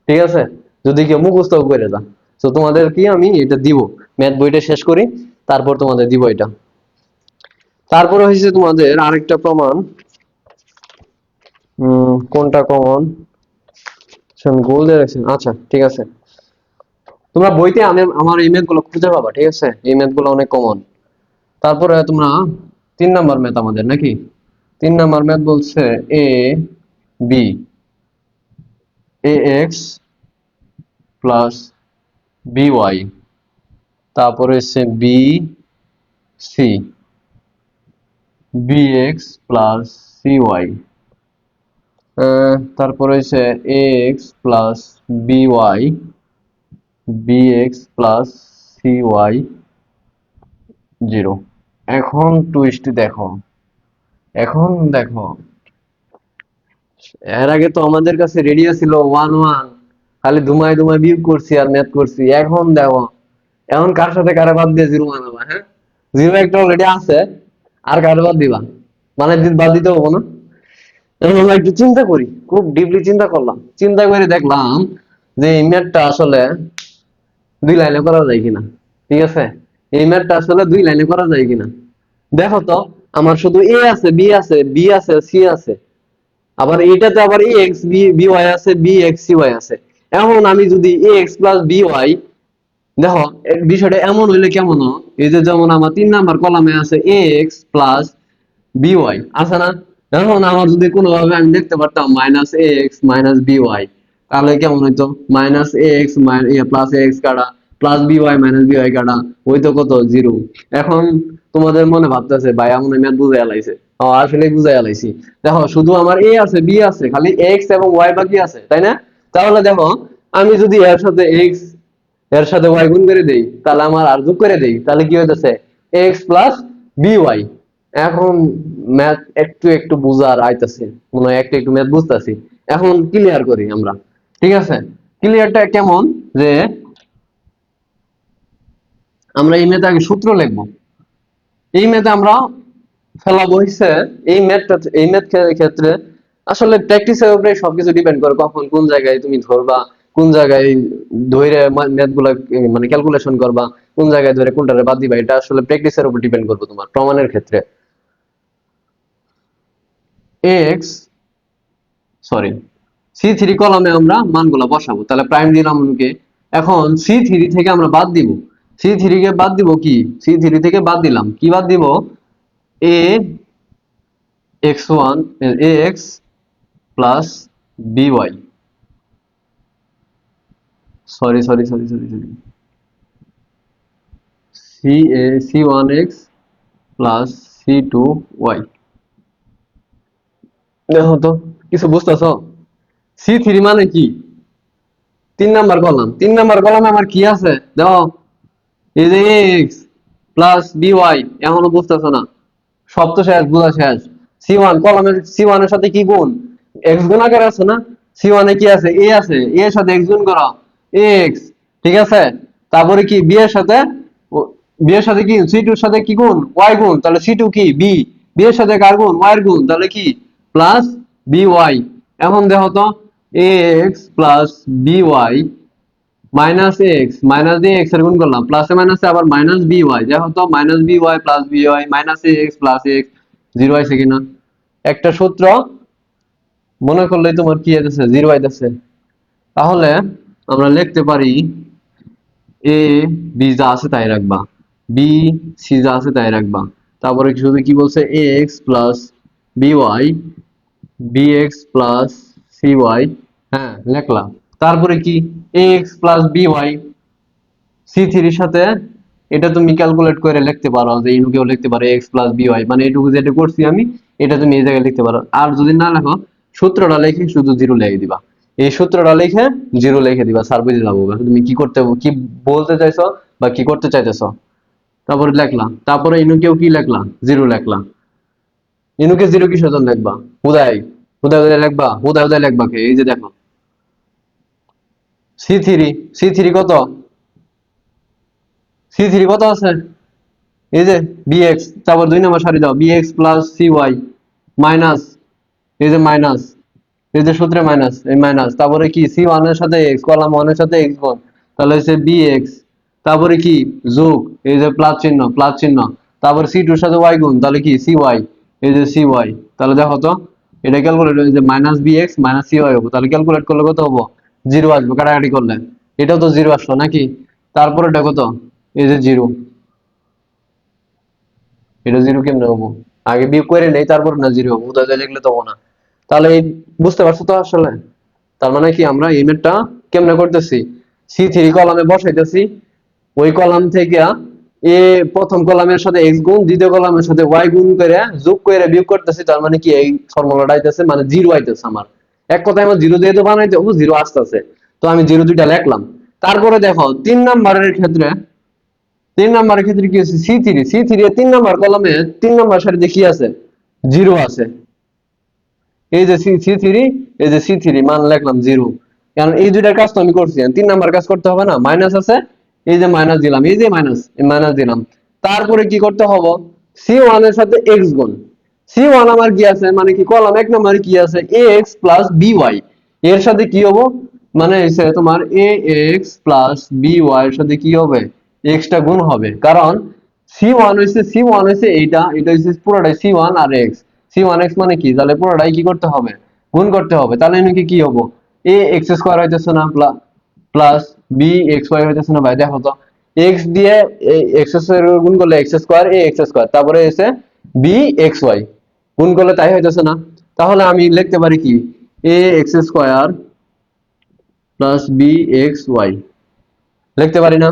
ঠিক আছে, যদি কেউ মুখস্থ করে যা। তো তোমাদের কি আমি এটা দিব, ম্যাথ বইটা শেষ করি তারপর তোমাদের দিব এটা। তারপরে হয়েছে তোমাদের আরেকটা প্রমাণ, কোনটা কমন, গোল দিয়ে রাখছেন, আচ্ছা ঠিক আছে, তোমরা বইতে আমার এই ম্যাথ গুলো খুঁজে পাবা, ঠিক আছে, এই ম্যাথ গুলো অনেক কমন। তারপরে তোমরা 3 নাম্বার ম্যাথ আমাদের নাকি, 3 নাম্বার ম্যাথ বলছে A B, A X plus by, তারপরে হচ্ছে B C, bx plus cy, তারপরে হচ্ছে ax plus by, bx plus cy 0। এখন টুইস্ট দেখো, এখন দেখো, এর আগে তো আমাদের কাছে রেডিও ছিল 1 1, খালি ধুমায় ধুমায় বিয়োগ করছি আর ম্যাথ করছি। এখন দেখো, এখন কার সাথে কারে বাদ দিয়ে জিরো বানাবা? হ্যাঁ, জিরো একটা অলরেডি আছে, আর কারে বাদ দিবা? মানে বাদ দিতে হবো না? এখন আমরা একটু চিন্তা করি, খুব ডিপলি চিন্তা করলাম, চিন্তা করে দেখলাম যে এই ম্যাথটা আসলে 2 লাইনে করা যায় কিনা। ঠিক আছে, এই ম্যাথটা আসলে 2 লাইনে করা যায় কিনা। দেখো তো, আমার শুধু এ আছে, বি আছে, বি আছে, সি আছে, আবার এইটাতে আবার এ এক্স বি বি ওয়াই আছে, বি এক্স সি ওয়াই আছে। এখন আমি যদি এ এক্স প্লাস বি ওয়াই, দেখো বিষয়টা এমন হইলে কেমন হয়, এই যে যেমন আমার 3 নাম্বার কলামে আছে A X plus B Y আছে না, এখন আমার যদি কোনোভাবে আমি দেখতে পারতাম minus A X minus B Y, তাহলে কেমন হইতো? Minus A X plus A X কাটা plus B Y minus B Y কাটা হইতো কত? 0। এখন তোমাদের মনে ভাবতেছে ভাই এমন ম্যাথ বুঝাই আলাইছে। আসলে বুঝাই আলাইছি। দেখো শুধু আমার এ আছে, বি আছে, খালি এক্স এবং ওয়াই বাকি আছে, তাই না? তাহলে দেখো, আমি যদি এর সাথে এক্স, এর সাথে ওয়াই গুণ করে দেই, তাহলে আমার আর যোগ করে দেই, তাহলে কি হইতেছে? X plus B Y. এখন ম্যাথ একটু একটু বুঝার আইতাছে, মনে হয় একটু একটু ম্যাথ বুঝতেছি। এখন ক্লিয়ার করি আমরা। ঠিক আছে, ক্লিয়ারটা কেমন, যে আমরা এই ম্যাথে আগে সূত্র লিখবো। এই ম্যাথে আমরা ফেলাবো হচ্ছে, এই ম্যাথটা, এই ম্যাথ ক্ষেত্রে আসলে প্র্যাকটিসের উপরে সবকিছু ডিপেন্ড করে, কখন কোন জায়গায় তুমি ধরবা, কোন জায়গায় ধরে ম্যাথ গুলা মানে ক্যালকুলেশন করবা, কোন জায়গায় ধরে কোনটারে বাদ দিবা, এটা আসলে প্র্যাকটিসের উপর ডিপেন্ড করবে তোমার প্রমাণের ক্ষেত্রে। এক্স সরি C3 কলামে আমরা মানগুলা বসাবো, তাহলে প্রাইম দিলাম কে। এখন C3 থেকে আমরা বাদ দিব, C3 কে বাদ দিব কি, C3 থেকে বাদ দিলাম কি, বাদ দিব a x1 ax plus by, sorry sorry sorry sorry sorry, c1x plus c2y। দেখো তো, কিছু বুঝতেছো? C3 মানে কি? 3 নাম্বার কলাম, 3 নাম্বার কলামে আমার কি আছে দেখো, এই যে এক্স প্লাস বিওয়াই। এখনো বুঝতেছো না? সব তো শেষ, বোঝা শেষ। C1 কলামের C1 এর সাথে কি গুণ? এক্স গুণ আকারে আছে না? C1 এ কি আছে? এ আছে, এ এর সাথে এক্স গুণ করো, এক্স। ঠিক আছে, তারপরে কি বি এর সাথে, বি এর সাথে কি C2 এর সাথে কি গুণ? ওয়াই গুণ, তাহলে C2 কি বি, বি এর সাথে কার গুণ? ওয়াই এর গুণ, তাহলে কি প্লাস বি ওয়াই। এখন দেখো তো, A X plus B Y minus X, minus দিয়ে এক্স এর গুণ করলাম, প্লাসে মাইনাসে আবার মাইনাস বি ওয়াই, দেখো তো minus B Y plus B Y minus X plus X 0 আইছে কিনা? একটা সূত্র মনে করলেই তোমার কি আইতেছে? 0 আইতেছে। তাহলে আমরা লিখতে পারি এ বি যা আছে তাই রাখবা, বি সি যা আছে তাই রাখবা, তারপরে শুধু কি বলছে? A X plus B Y, B X plus C Y. হ্যাঁ লিখলাম, তারপরে কি A X plus B Y C3 এর সাথে, এটা তুমি ক্যালকুলেট করে লিখতে পারো, যে ইনুকেও লিখতে পারো এক্স প্লাস বি ওয়াই, মানে এটুকু যেটা করছি আমি, এটা তুমি এই জায়গায় লিখতে পারো। আর যদি না লেখো, সূত্রটা লিখে শুধু 0 লিখে দিবা, এই সূত্রটা লিখে 0 লিখে দিবা, স্যার বুঝে যাবো তুমি কি করতে, কি বলতে চাইছো বা কি করতে চাইতেছো। তারপরে লিখলাম, তারপরে ইনুকেও কি লিখলাম? 0 লিখলাম। ইনুকে 0 কিসের জন্য লিখবা? হুদাই হুদাই হুদাই লিখবা, হুদাই হুদাই লিখবা কে? এই যে দেখো, সি থ্রি কত? C3 কত আছে? এই যে bx, তারপর 2 নম্বর সারি দাও, bx প্লাস cy মাইনাস, এই যে মাইনাস, এই যে সূত্রে মাইনাস, এই মাইনাস, তারপরে কি C1 এর সাথে x, কলাম 1 এর সাথে x গুণ, তাহলে হচ্ছে bx, তারপরে কি যোগ, এই যে প্লাস চিহ্ন, প্লাস চিহ্ন, তারপর C2 এর সাথে y গুণ, তাহলে কি cy, এই যে cy। তাহলে দেখো তো, এটা ক্যালকুলেট, এই যে মাইনাস bx মাইনাস cy হবে, তাহলে ক্যালকুলেট করলে কত হবো? 0 আসবে কাটাকাটি করলে। এটাও তো 0 আসলো নাকি? তারপরে এটা কত? এই যে 0, এটা 0 কেমনে হবো? আগে বিয়োগ করে নেই, তারপর না 0 হবো, উদাহরণ লিখলে তো হবো না। তাহলে বুঝতে পারছো তো আসলে? তার মানে কি, আমরা এই ম্যাথটা কেমনে করতেছি? C3 কলামে বসাইতেছি, ওই কলাম থেকে এ প্রথম কলামের সাথে x গুণ, দ্বিতীয় কলামের সাথে y গুণ করে যোগ করে বিয়োগ করতেছি, তার মানে কি এই ফর্মুলাটা আইতেছে, মানে 0 আইতেছে আমার। এক কথায় আমার 0 দিয়ে তো বানাইতে হবে, 0 আসতেছে, তো আমি 0 দুইটা লিখলাম। তারপরে দেখো 3 নাম্বারের ক্ষেত্রে, 3 নাম্বারের ক্ষেত্রে কি আছে, C3 এর 3 নাম্বার কলামে 3 নাম্বার সারিতে কি আছে, 0 আছে। এই যে C3, এই যে C3 মান লিখলাম 0, কারণ এই দুইটার কাজ তো আমি করছি, 3 নাম্বার কাজ করতে হবে না, মাইনাস আছে, এই যে মাইনাস দিলাম, এই যে মাইনাস দিলাম। তারপরে কি করতে হবে, C1 এর সাথে x গুণ, C1 আমার কি আছে, মানে কি কলাম 1 নম্বরে কি আছে, ax plus by, এর সাথে কি হবে, মানে হচ্ছে তোমার ax plus by এর সাথে কি হবে, x টা গুণ হবে, কারণ C1 হইছে এইটা, এটা হইছে পুরোটাই C1 আর x, C1x মানে কি, তাহলে পুরোটাই কি করতে হবে, গুণ করতে হবে, তাহলে নাকি কি হবে, ax স্কয়ার হইতেছে না প্লাস bxy হইতেছে না ভাই, দেখো তো x দিয়ে x স্কয়ার গুণ করলে x স্কয়ার ax স্কয়ার, তারপরে এসে bxy গুণ করলে তাই হইতেছে না, তাহলে আমি লিখতে পারি কি ax স্কয়ার প্লাস bxy, লিখতে পারি না,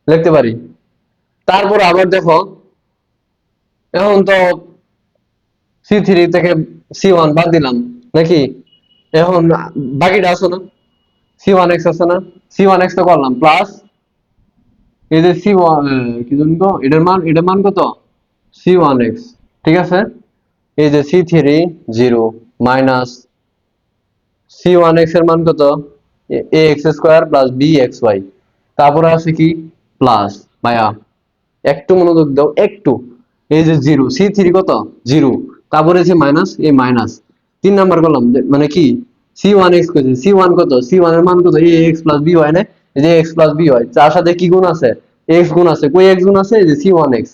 লিখতে পারি। তারপর আবার দেখো, এখন তো C3 থেকে C1 বাদ দিলাম নাকি, এখন বাকিটা আছে না, C1x আছে না, C1x তো করলাম প্লাস এই যে C1, কি জানি তো এটার মান কত, C1x, ঠিক আছে, এই যে C3 0 মাইনাস C1x এর মান কত, ax স্কয়ার প্লাস bxy, তারপরে আছে কি প্লাস, ভাইয়া একটু মনোযোগ দাও একটু, এই যে 0, C3 কত 0, তারপরে আছে মাইনাস, এই মাইনাস 3 নাম্বার কলাম, মানে কি C1x কইছে, C1 কত, C1 এর মান কত ax by না, এই যে x by, তার সাথে কি গুণ আছে, x গুণ আছে, কই x গুণ আছে, এই যে C1x,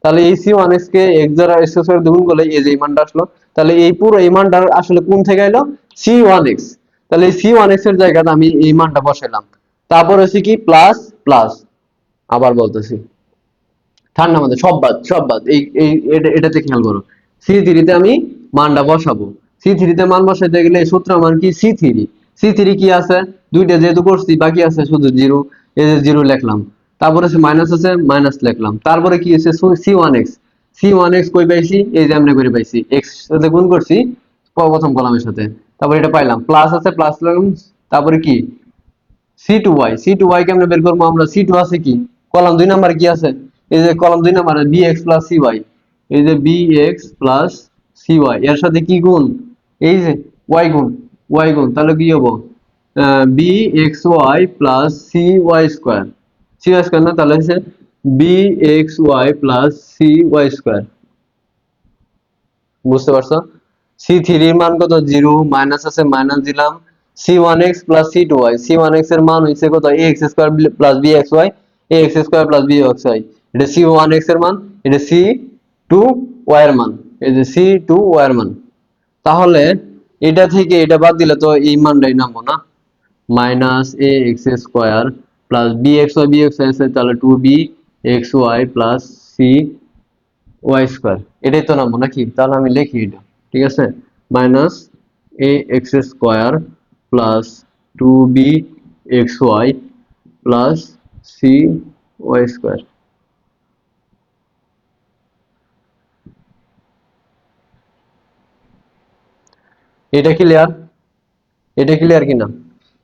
তাহলে এই C1x কে x দ্বারা x স্কয়ার গুণ করলে এই যে এই মানটা আসলো, তাহলে এই পুরো এই মানটা আসলে কোন থেকে এলো, C1x, তাহলে এই C1x এর জায়গাতে আমি এই মানটা বসাইলাম, তারপর হচ্ছে কি প্লাস প্লাস, আবার বলতেছি ঠান্ডা মাথায় সব বাদ এটাতে খেয়াল করো, C3 তে আমি মানটা বসাবো, C3 তে মান বসাইতে গেলে সূত্র মান কি C3 কি আছে, দুইটা যেহেতু করছি বাকি আছে শুধু 0, এই যে 0 লিখলাম, তারপরে আছে মাইনাস লিখলাম, তারপরে কি আছে C1x কই পাইছি, এই যে আমরা করে পাইছি x সাথে গুণ করছি প্রথম কলামের সাথে, তারপরে এটা পাইলাম, প্লাস আছে প্লাস লিখলাম, তারপরে কি C2y কেমনে বের করবো আমরা, C2 আছে কি কলাম 2 নাম্বার কি আছে, এই যে কলাম 2 নাম্বারে bx plus cy, এই যে bx plus cy এর সাথে কি গুণ, এই যে y গুণ, তাহলে কি হবে bxy plus cy square, cy square না, তাহলে হচ্ছে bxy plus cy স্কয়ার, বুঝতে পারছো, C3 এর মান কত 0, মাইনাস আছে মাইনাস দিলাম, C1x plus C1x এর মান হইছে কত ax square plus bxy, ax square plus bxy, এটা C1x এর মান, এটা C2y এর মান, এই যে C2y এর মান, তাহলে এটা থেকে এটা বাদ দিলে তো এই মানটাই নামবো না, minus ax square plus bxy আছে, তাহলে 2bxy plus c Y square, এটাই তো নামবো নাকি, তাহলে আমি লিখি এটা, ঠিক আছে, minus A X square plus 2bxy plus C Y square. এটা ক্লিয়ার, এটা ক্লিয়ার কিনা,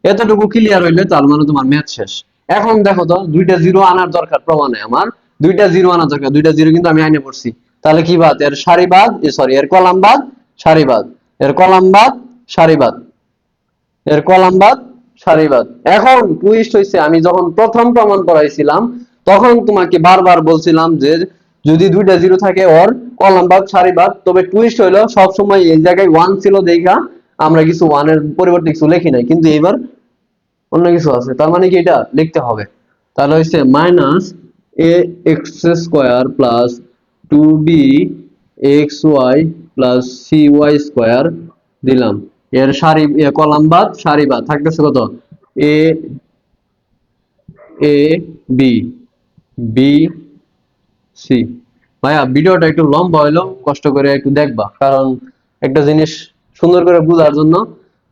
এতটুকু ক্লিয়ার হইলে তার মানে তোমার ম্যাথ শেষ। এখন দেখো তো দুইটা জিরো আনার দরকার, প্রমাণে আমার দুইটা জিরো আনার দরকার, দুইটা জিরো কিন্তু আমি আইনে পড়ছি, তাহলে কি বাদ, এর সারি বাদ, সরি এর কলাম বাদ সারি বাদ, এর কলাম বাদ সারি বাদ, এর কলাম বাদ সারি বাদ। এখন টুইস্ট হইছে, আমি যখন প্রথম প্রমাণ করাইছিলাম তখন তোমাকে বারবার বলছিলাম যে যদি দুইটা জিরো থাকে ওর কলাম বাদ সারি বাদ, তবে টুইস্ট হইলো সব সময় এই জায়গায় 1 ছিল দেখা আমরা কিছু 1 এর পরিবর্তে কিছু লিখি নাই, কিন্তু এবার অন্য কিছু আছে, তার মানে কি এটা লিখতে হবে, তাহলে হচ্ছে minus A X square plus 2bxy plus cy square দিলাম, এর সারি কলাম বাদ সারি বাদ থাকতেছে কত A A B B C. ভাইয়া ভিডিওটা একটু লম্বা হইলো, কষ্ট করে একটু দেখবা, কারণ একটা জিনিস সুন্দর করে বোঝার জন্য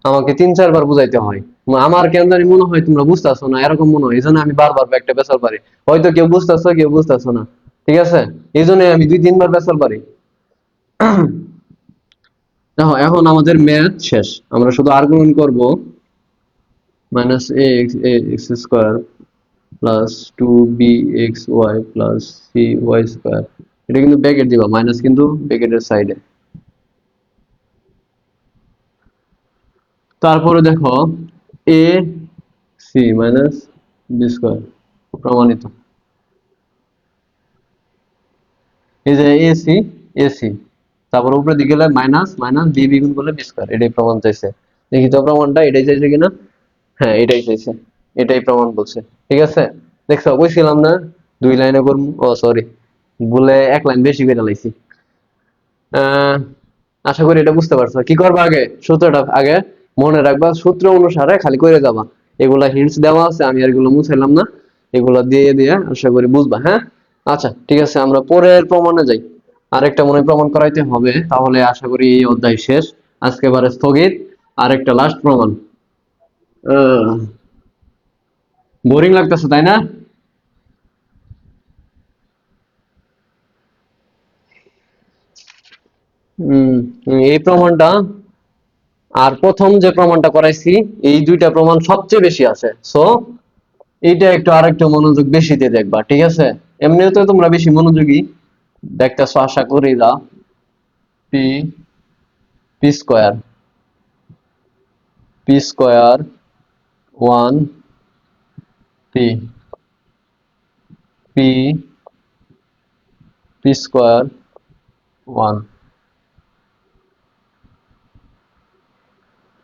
আমাকে 3-4 বার বুঝাইতে হয়। আমার কেন জানি মনে হয় তোমরা বুঝতেছো না, এরকম মনে হয়, এই জন্য আমি বারবার একটা পেছাল পারি। হয়তো কেউ বুঝতেছো, কেউ বুঝতেছো না, ঠিক আছে, এই জন্য আমি 2-3 বার পেছাল পারি। দেখো এখন আমাদের ম্যাথ শেষ, আমরা শুধু আর্গুমেন্ট করব minus A X square plus 2bxy প্লাসcy স্কোয়ার, এটা কিন্তু ব্র্যাকেট দিবা, মাইনাস কিন্তু ব্র্যাকেটের সাইডে। তারপরে দেখো A C minus B square প্রমাণিত। এই যে এসি এসি, তারপর উপরে দিকে গেলে মাইনাস মাইনাস বি বি গুণ করলে বি স্কোয়ার, এটাই প্রমাণ চাইছে। দেখি তো প্রমাণটা এটাই চাইছে কিনা। হ্যাঁ এটাই চাইছে, এটাই প্রমাণ বলছে। ঠিক আছে, দেখছো বলছিলাম না 2 লাইনে করবো, ও সরি, বলে 1 লাইন বেশি করে লাইছি। আহ আশা করি এটা বুঝতে পারছো। কি করবা আগে, সূত্রটা আগে মনে রাখবা, সূত্র অনুসারে খালি করে যাবা। এগুলা হিন্টস দেওয়া আছে, আমি আর এগুলো মুছাইলাম না, এগুলা দিয়ে দিয়ে আশা করি বুঝবা। হ্যাঁ আচ্ছা ঠিক আছে, আমরা পরের প্রমাণে যাই। আরেকটা মনে হয় প্রমাণ করাইতে হবে, তাহলে আশা করি এই অধ্যায় শেষ। আজকে বারে স্থগিত, আরেকটা লাস্ট প্রমাণ। বোরিং লাগতেছে তাই না? হম, এই প্রমাণটা আর প্রথম যে প্রমাণটা করাইছি, এই 2টা প্রমাণ সবচেয়ে বেশি আছে, সো এইটা একটু আরেকটু মনোযোগ বেশি দিয়ে দেখবা, ঠিক আছে? এমনিও তো তোমরা বেশি মনোযোগী দেখতেছো আশা করি। দা P P square, P square 1 P, P P square 1,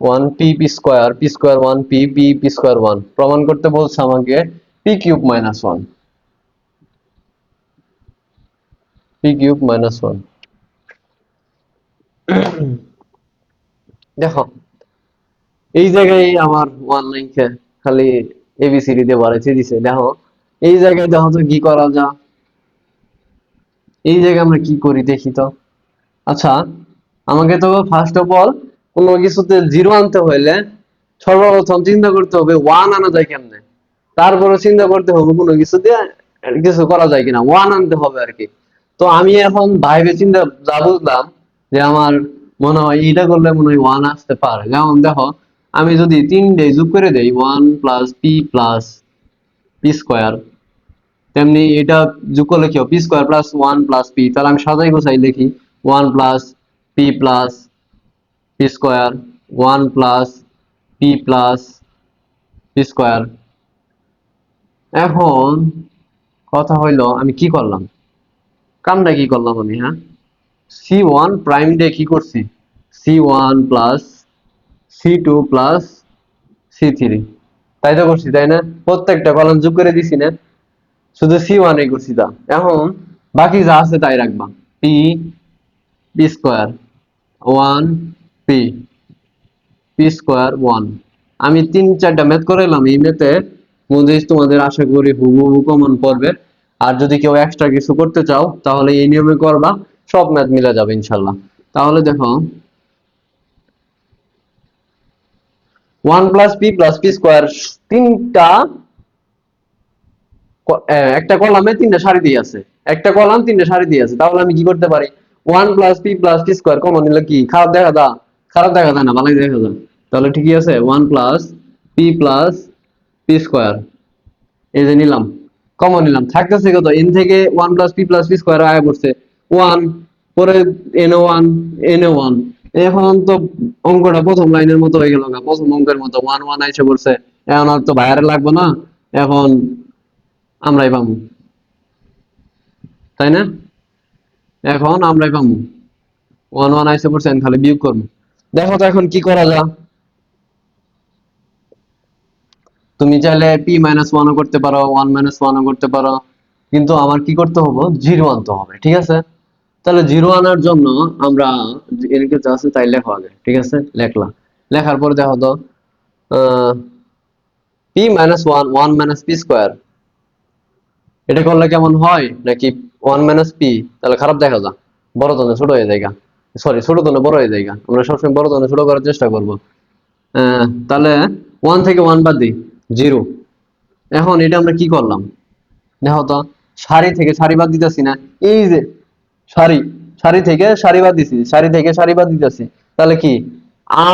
1 P P square, P square 1 P, P P square 1 প্রমাণ করতে বলছে আমাকে P cube minus 1, P cube minus 1। দেখো এই জায়গায় আমার 1 লাইন খালি এবিসিডি দিয়ে বাড়াইছে দিছে। দেখো এই জায়গায় দেখো তো কি করা যা, এই জায়গায় আমরা কি করি দেখি তো। আচ্ছা, আমাকে তো ফার্স্ট অফ অল কোনো কিছুতে জিরো আনতে হইলে সর্বপ্রথম চিন্তা করতে হবে 1 আনা যায় কেমনে, তারপরে চিন্তা করতে হবে কোনো কিছু দিয়ে কিছু করা যায় কিনা, 1 আনতে হবে আর কি। তো আমি এখন ভাইবে চিন্তা যা বুঝলাম, যে আমার মনে হয় এইটা করলে মনে হয় 1 আসতে পারে। যেমন দেখো, আমি যদি 3 যোগ করে দেই 1 plus P plus P square, তেমনি এটা যোগ করলে কি হবে, P square plus 1 plus P. তাহলে আমি সাজাই গোছাই লিখি 1 plus P plus P square, 1 plus P plus P square. এখন কথা হইলো আমি কি করলাম, কামটা কি করলাম আমি, হ্যাঁ, C1 প্রাইম দিয়ে কি করছি, C1 plus C2 plus C3, তাই তো করছি তাই না? প্রত্যেকটা কলাম যোগ করে দিছি না, শুধু C1 এই করছি তা। এখন বাকি যা আছে তাই রাখবা, P P square 1 P, P square 1। আমি 3-4টা ম্যাথ করাইলাম, এই ম্যাথে মধ্যে তোমাদের আশা করি হুবহু কমন পড়বে। আর যদি কেউ এক্সট্রা কিছু করতে চাও তাহলে এই নিয়মে করবা, সব ম্যাথ মিলে যাবে ইনশাল্লাহ। তাহলে দেখো 1 plus P plus P square, তিনটা একটা কলামে 3টা সারি দিয়ে আছে, একটা কলাম 3টা সারি দিয়ে আছে। তাহলে আমি কি করতে পারি, 1 plus P plus P square common নিলে কি খারাপ দেখা যায়? খারাপ দেখা যায় না, ভালোই দেখা যায়। তাহলে ঠিকই আছে, 1 plus P plus P square, এই যে নিলাম, কমন নিলাম, থাকতেছে কত, এন থেকে 1 plus P plus P square আয়া পড়ছে 1, পরে এনও 1, এনও 1। এখন তো অঙ্কটা প্রথম লাইনের মতো হয়ে গেল, প্রথম অঙ্কের মতো 1 1 আইসে পড়ছে। এখন আর তো বাইরে লাগবে না, এখন আমরাই পাবো, তাই না? এখন আমরাই পাবো, 1 1 আইসে পড়ছে, এখন খালি বিয়োগ করবো। দেখো তো এখন কি করা যায়। তুমি চাইলে p-1ও করতে পারো, 1 - 1ও করতে পারো, কিন্তু আমার কি করতে হবে, জিরো আনতে হবে, ঠিক আছে? তাহলে জিরো আনার জন্য আমরা এদিকে যা আছে তাই লেখা আগে, ঠিক আছে, লেখলাম। লেখার পর দেখো তো p-1 1 - p স্কোয়ার, এটা করলে কেমন হয়, নাকি 1 - p, তাহলে খারাপ দেখা যায়, বড় ধরনের ছোট হয়ে যায়, সরি ছোট ধরনের বড় হয়ে যায়, আমরা সবসময় বড় ধরনের ছোট করার চেষ্টা করব। তাহলে ওয়ান থেকে ওয়ান বাদ দিই, জিরো। এখন এটা আমরা কি করলাম দেখো তো, সারি থেকে সারি বাদ দিতেছি না, এই যে সারি, সারি থেকে সারি বাদ দিছি, সারি থেকে সারি বাদ দিতেছি, তাহলে কি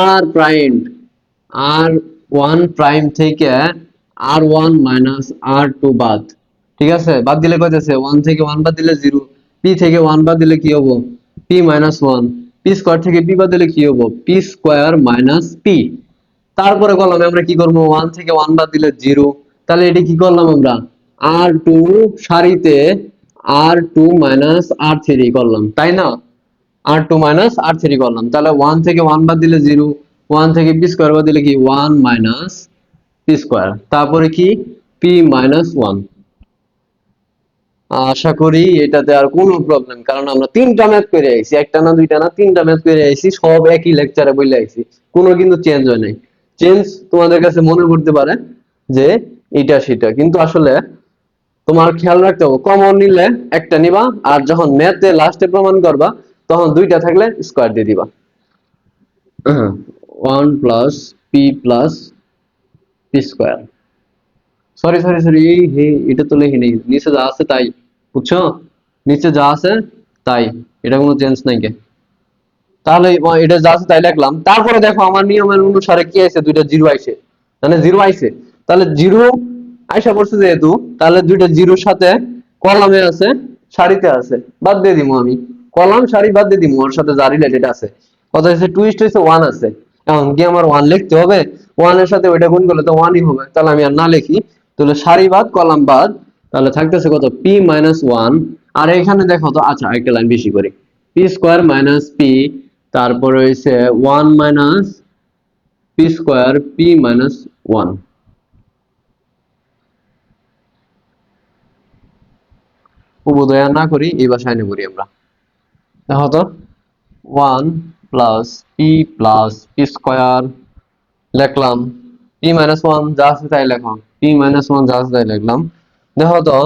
আর প্রাইম, আর ওয়ান প্রাইম থেকে আর ওয়ান মাইনাস আর টু বাদ, ঠিক আছে, বাদ দিলে কইতেছে ওয়ান থেকে ওয়ান বাদ দিলে জিরো, পি থেকে ওয়ান বাদ দিলে কি হবো, P minus one, P square থেকে পি বাদ দিলে কি হবো, পি স্কোয়ার মাইনাস পি। তারপরে কলমে আমরা কি করবো, ওয়ান থেকে ওয়ান বাদ দিলে জিরো, তাহলে এটি কি করলাম আমরা, আর টু সারিতে আর টু মাইনাস আর থ্রি করলাম, তাই না, আর টু মাইনাস আর থ্রি করলাম, তাহলে ওয়ান থেকে ওয়ান বাদ দিলে জিরো, ওয়ান থেকে পি স্কোয়ার বাদ দিলে কি ওয়ান মাইনাস পি স্কোয়ার, তারপরে কি পি মাইনাস ওয়ান। আশা করি এটাতে আর কোনো প্রবলেম, কারণ আমরা তিনটা ম্যাথ করে আইছি, একটা না দুইটা না, তিনটা ম্যাথ করে আইছি, সব একই লেকচারে বলে আইছি, কোনো কিন্তু চেঞ্জ হয় নাই। চেঞ্জ তোমাদের কাছে মনে পড়তে পারে যে এটা সেটা, কিন্তু আসলে তোমার খেয়াল রাখতে হবে কমন নিলে একটা নিবা, আর যখন ম্যাথে লাস্টে প্রমাণ করবা তখন দুইটা থাকলে স্কোয়ার দিয়ে দিবা। One plus P plus P square, sorry sorry sorry, হে এটা তো লিখি নেই, নিচে যা আছে তাই, বুঝছো, নিচে যা আছে তাই, এটা কোনো চেঞ্জ নাই কে, তাহলে এটা যা আছে তাই লিখলাম। তারপরে দেখো আমার নিয়মের অনুসারে কি আছে, দুইটা জিরো আইছে, মানে জিরো আইছে, তাহলে জিরো আইসা পড়ছে যেহেতু, তাহলে দুইটা জিরোর সাথে কলামে আছে সারিতে আছে, বাদ দিয়ে দিমু আমি, কলাম সারি বাদ দিয়ে দিমু, ওর সাথে যা রিলেটেড আছে, কত হয়েছে টুইস্ট হয়েছে ওয়ান আছে, এখন কি আমার ওয়ান লিখতে হবে, ওয়ানের সাথে ওইটা গুণ করলে তো ওয়ানই হবে, তাহলে আমি আর না লিখি, তাহলে সারি বাদ কলাম বাদ, তাহলে থাকতেছে কত পি মাইনাস ওয়ান। আর এখানে দেখো তো, আচ্ছা একটা লাইন বেশি করি, পি স্কোয়ার মাইনাস পি, তারপরে হইছে one minus P square P minus one. উবোধয়া না করি, এই বাসায় এনে করি আমরা, দেখো তো, ওয়ান প্লাস পি স্কোয়ার লিখলাম, পি মাইনাস ওয়ান যা আছে তাই লিখলাম, পি মাইনাস ওয়ান যা আছে তাই লিখলাম, দেখো তো,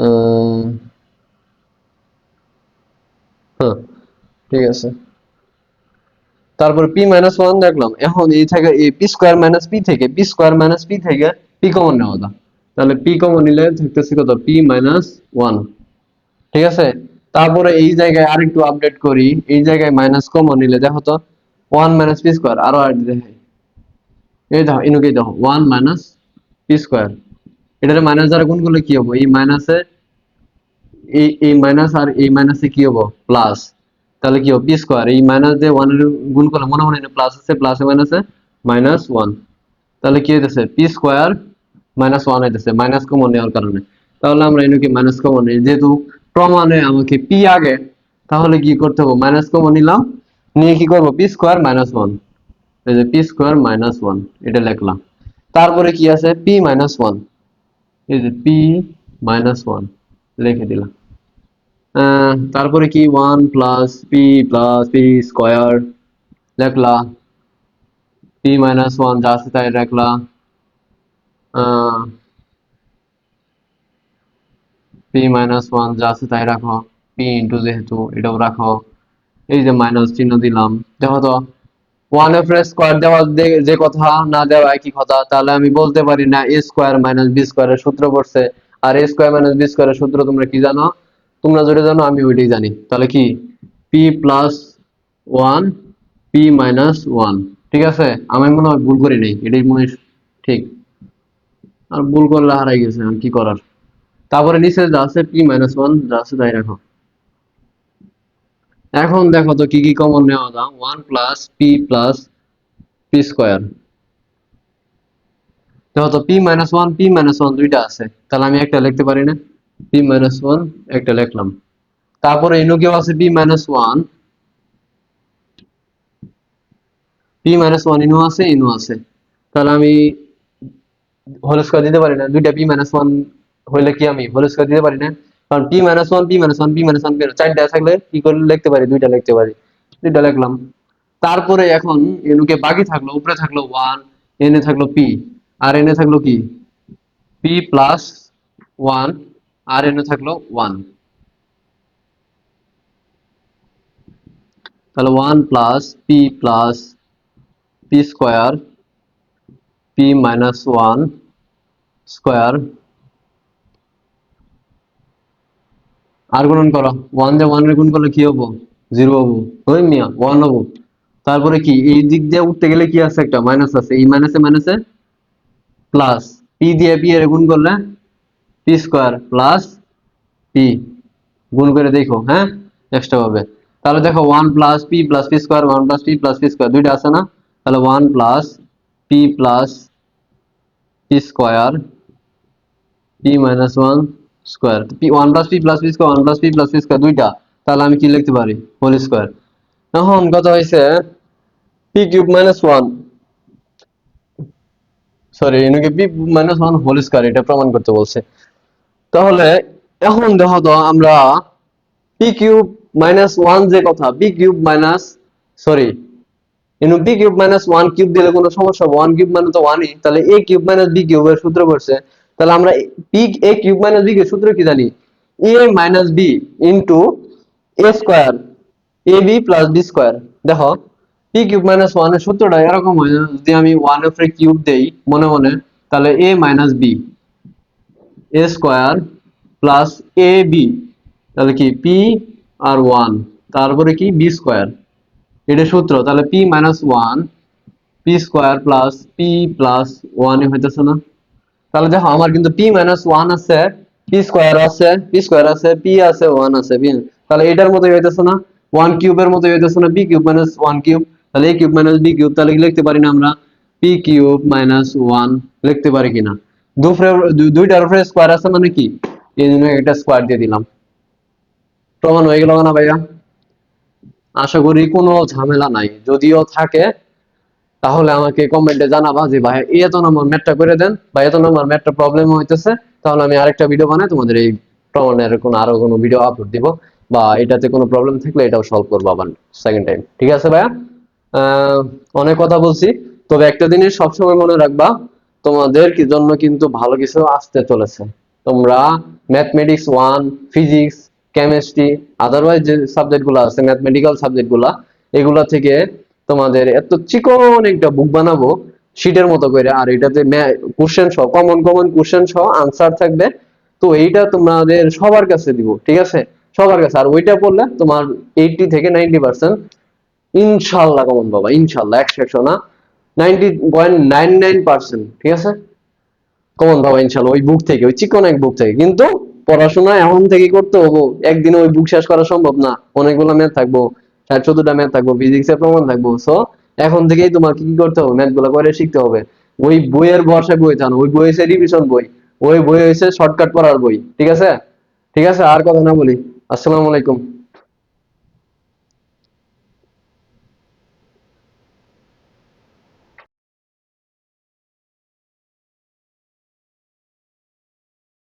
আহ, হ্যাঁ ঠিক আছে, তারপর পি মাইনাস ওয়ান দেখলাম, এখন এই থেকে এই পি স্কোয়ার মাইনাস পি থেকে পি স্কোয়ার মাইনাস পি থেকে পি কমন নেওয়া যায়, তাহলে পি কমন নিলে থাকতেছে কত পি মাইনাস ওয়ান, ঠিক আছে। তারপরে এই জায়গায় আরেকটু আপডেট করি, এই জায়গায় মাইনাস কমন নিলে দেখো তো, ওয়ান মাইনাস পি স্কোয়ার, আরো আর দেখে এই দেখো ইনুকে দেখো ওয়ান মাইনাস পি স্কোয়ার, এটারে মাইনাস দ্বারা গুণ করলে কি হবো, এই মাইনাসে এই মাইনাস আর এই মাইনাসে কি হবো প্লাস, তাহলে কি হবে পি স্কোয়ার, এই মাইনাস দিয়ে ওয়ান এর গুণ করলে মনে মনে প্লাস আছে, প্লাসে মাইনাসে মাইনাস ওয়ান, তাহলে কি হইতেছে পি স্কোয়ার মাইনাস ওয়ান হইতেছে, মাইনাস কমন নেওয়ার কারণে, তাহলে আমরা এনুকে মাইনাস কমন নিই, যেহেতু প্রমাণে আমাকে পি আগে, তাহলে কি করতে হবে মাইনাস কমন নিলাম, নিয়ে কি করবো পি স্কোয়ার মাইনাস ওয়ান, এই যে পি স্কোয়ার মাইনাস ওয়ান এটা লিখলাম, তারপরে কি আছে পি মাইনাস ওয়ান, এই যে পি মাইনাস ওয়ান লিখে দিলাম, তারপরে কি ওয়ান প্লাস পি স্কোয়ার লেখলা, পি মাইনাস ওয়ান যা আছে তাই রাখলা, পি মাইনাস ওয়ান যা আছে তাই রাখো, পি ইন্টু যেহেতু এটাও রাখো, এই যে মাইনাস চিহ্ন দিলাম, দেখো তো ওয়ান এফ স্কোয়ার দেওয়া যে কথা না দেওয়া একই কথা, তাহলে আমি বলতে পারি না এ স্কোয়ার মাইনাস বি স্কোয়ারের সূত্র পড়ছে, আর এ স্কোয়ার মাইনাস বি স্কোয়ারের সূত্র তোমরা কি জানো, তোমরা যেটা জানো আমি ওইটাই জানি, তাহলে কি P plus one P minus one, ঠিক আছে, আমি মনে হয় ভুল করি নাই, এটাই মনে হয় ঠিক, আর ভুল করলে হারাই গেছে, আর কি করার। তারপরে নিচে যা আছে পি মাইনাস ওয়ান যা আছে তাই রাখো। এখন দেখো তো কি কি কমন নেওয়া যায়, ওয়ান প্লাস পি স্কোয়ার, দেখো তো পি মাইনাস ওয়ান দুইটা আছে, তাহলে আমি একটা লিখতে পারি না, পি মাইনাস ওয়ান একটা লিখলাম, তারপরে ইনো কেউ আছে P minus one, P minus one ইনো আছে, তাহলে আমি হোল স্কয়ার দিতে পারি না, দুইটা পি মাইনাস ওয়ান হইলে কি আমি হোল স্কয়ার দিতে পারি না, কারণ পি মাইনাস ওয়ান চারটা থাকলে কি করে লিখতে পারি, দুইটা লিখতে পারি, দুইটা লিখলাম। তারপরে এখন এনুকে বাকি থাকলো, উপরে থাকলো ওয়ান, এনে থাকলো পি, আর এনে থাকলো কি পি প্লাস ওয়ান, আর এনে থাকলো ওয়ান, তাহলে one plus P plus P square P minus one square আর গুণন করো, ওয়ান দিয়ে ওয়ান গুণ করলে কি হবো? জিরো হবো। ওই মিয়া ওয়ান হবো। তারপরে কি এই দিক দিয়ে উঠতে গেলে কি আছে? একটা মাইনাস আছে, এই মাইনাসে মাইনাসে প্লাস, পি দিয়ে পি এর গুণ করলে পি স্কোয়ার প্লাস পি, গুণ করে দেখো, হ্যাঁ এক্সট্রা হবে। তাহলে দেখো one plus P plus P square, one plus P plus P square, দুইটা আছে না? তাহলে one plus P square P minus one square, P one plus P plus P square, one plus P plus P square দুইটা, তাহলে আমি কি লিখতে পারি? Whole square. এখন কত হয়েছে? P cube minus one, sorry এনাকে P minus one whole square, এটা প্রমাণ করতে বলছে। তাহলে এখন দেখো তো আমরা পি কিউব মাইনাস ওয়ান যে কথা, P cube minus, sorry P cube minus one cube দিলে কোনো সমস্যা হবে? ওয়ান কিউব মানে তো ওয়ানই, তাহলে এ কিউব মাইনাস বি কিউবের সূত্র পড়ছে। তাহলে আমরা P A cube minus B এর সূত্র কি জানি? A minus B into A square A B plus B square. দেখো পি কিউব মাইনাস ওয়ান এর সূত্রটা এরকম হয়, যদি আমি ওয়ান এর কিউব দেই মনে মনে, তাহলে এ minus B A square plus A B, তাহলে কি পি আর ওয়ান, তারপরে কি বি স্কোয়ার, এটা সূত্র। তাহলে P minus one P square plus P plus one হইতেছে না? তাহলে দেখো আমার কিন্তু পি মাইনাস ওয়ান আছে, পি স্কোয়ার আছে, পি স্কোয়ার আছে, পি আছে, ওয়ান আছে, তাহলে এটার মতোই হইতেছে না? ওয়ান কিউবের মতোই হইতেছে না? P cube minus one cube, তাহলে এ কিউব মাইনাস বি কিউব, তাহলে কি লিখতে পারি না আমরা পি কিউব মাইনাস ওয়ান? লিখতে পারি কিনা? দুইটার উপরে স্কোয়ার আছে মানে কি, এই জন্য একটা স্কোয়ার দিয়ে দিলাম। প্রমাণ হয়ে গেল না ভাইয়া? আশা করি কোনো ঝামেলা নাই, যদিও থাকে তাহলে আমাকে কমেন্টে জানাবা যে ভাই এত নম্বর ম্যাথটা করে দেন বা এত নম্বর ম্যাথটা প্রবলেম হইতেছে, তাহলে আমি আরেকটা ভিডিও বানাই তোমাদের এই প্রমাণের আরো কোনো ভিডিও আপলোড দিব, বা এটাতে কোনো প্রবলেম থাকলে এটাও সলভ করবো আবার সেকেন্ড টাইম। ঠিক আছে ভাইয়া? আহ অনেক কথা বলছি, তবে একটা জিনিস সবসময় মনে রাখবা, তোমাদের জন্য কিন্তু ভালো কিছু আসতে চলেছে। তোমরা mathematics one, physics, chemistry, otherwise যে সাবজেক্ট গুলো আছে ম্যাথমেটিক্যাল সাবজেক্ট গুলা, এগুলা থেকে তোমাদের এত চিকন একটা বুক বানাবো শীটের মতো করে, আর এটাতে কোশ্চেন সহ কমন কমন কোশ্চেন সহ আনসার থাকবে। তো এইটা তোমাদের সবার কাছে দিব, ঠিক আছে? সবার কাছে। আর ওইটা পড়লে তোমার 80 থেকে 90% ইনশাল্লাহ কমন পাবা, ইনশাল্লাহ, 100 না, 90.99%, ঠিক আছে, কমন পাবা ইনশাল্লাহ ওই বুক থেকে, ওই চিকন এক বুক থেকে। কিন্তু পড়াশোনা এখন থেকে করতে হবো, একদিনে ওই বুক শেষ করা সম্ভব না, অনেকগুলো ম্যাথ থাকবো, 60-70টা ম্যাথ থাকবো, ফিজিক্সের প্রমাণ থাকবো। সো এখন থেকেই তোমার কি কি করতে হবে, ম্যাথ গুলো করে শিখতে হবে। ওই বইয়ের ভরসায় বই জানো, ওই বই হচ্ছে রিভিশন বই, ওই বই হচ্ছে শর্টকাট পড়ার বই, ঠিক আছে? ঠিক আছে, আর কথা না বলি, আসসালামু আলাইকুম।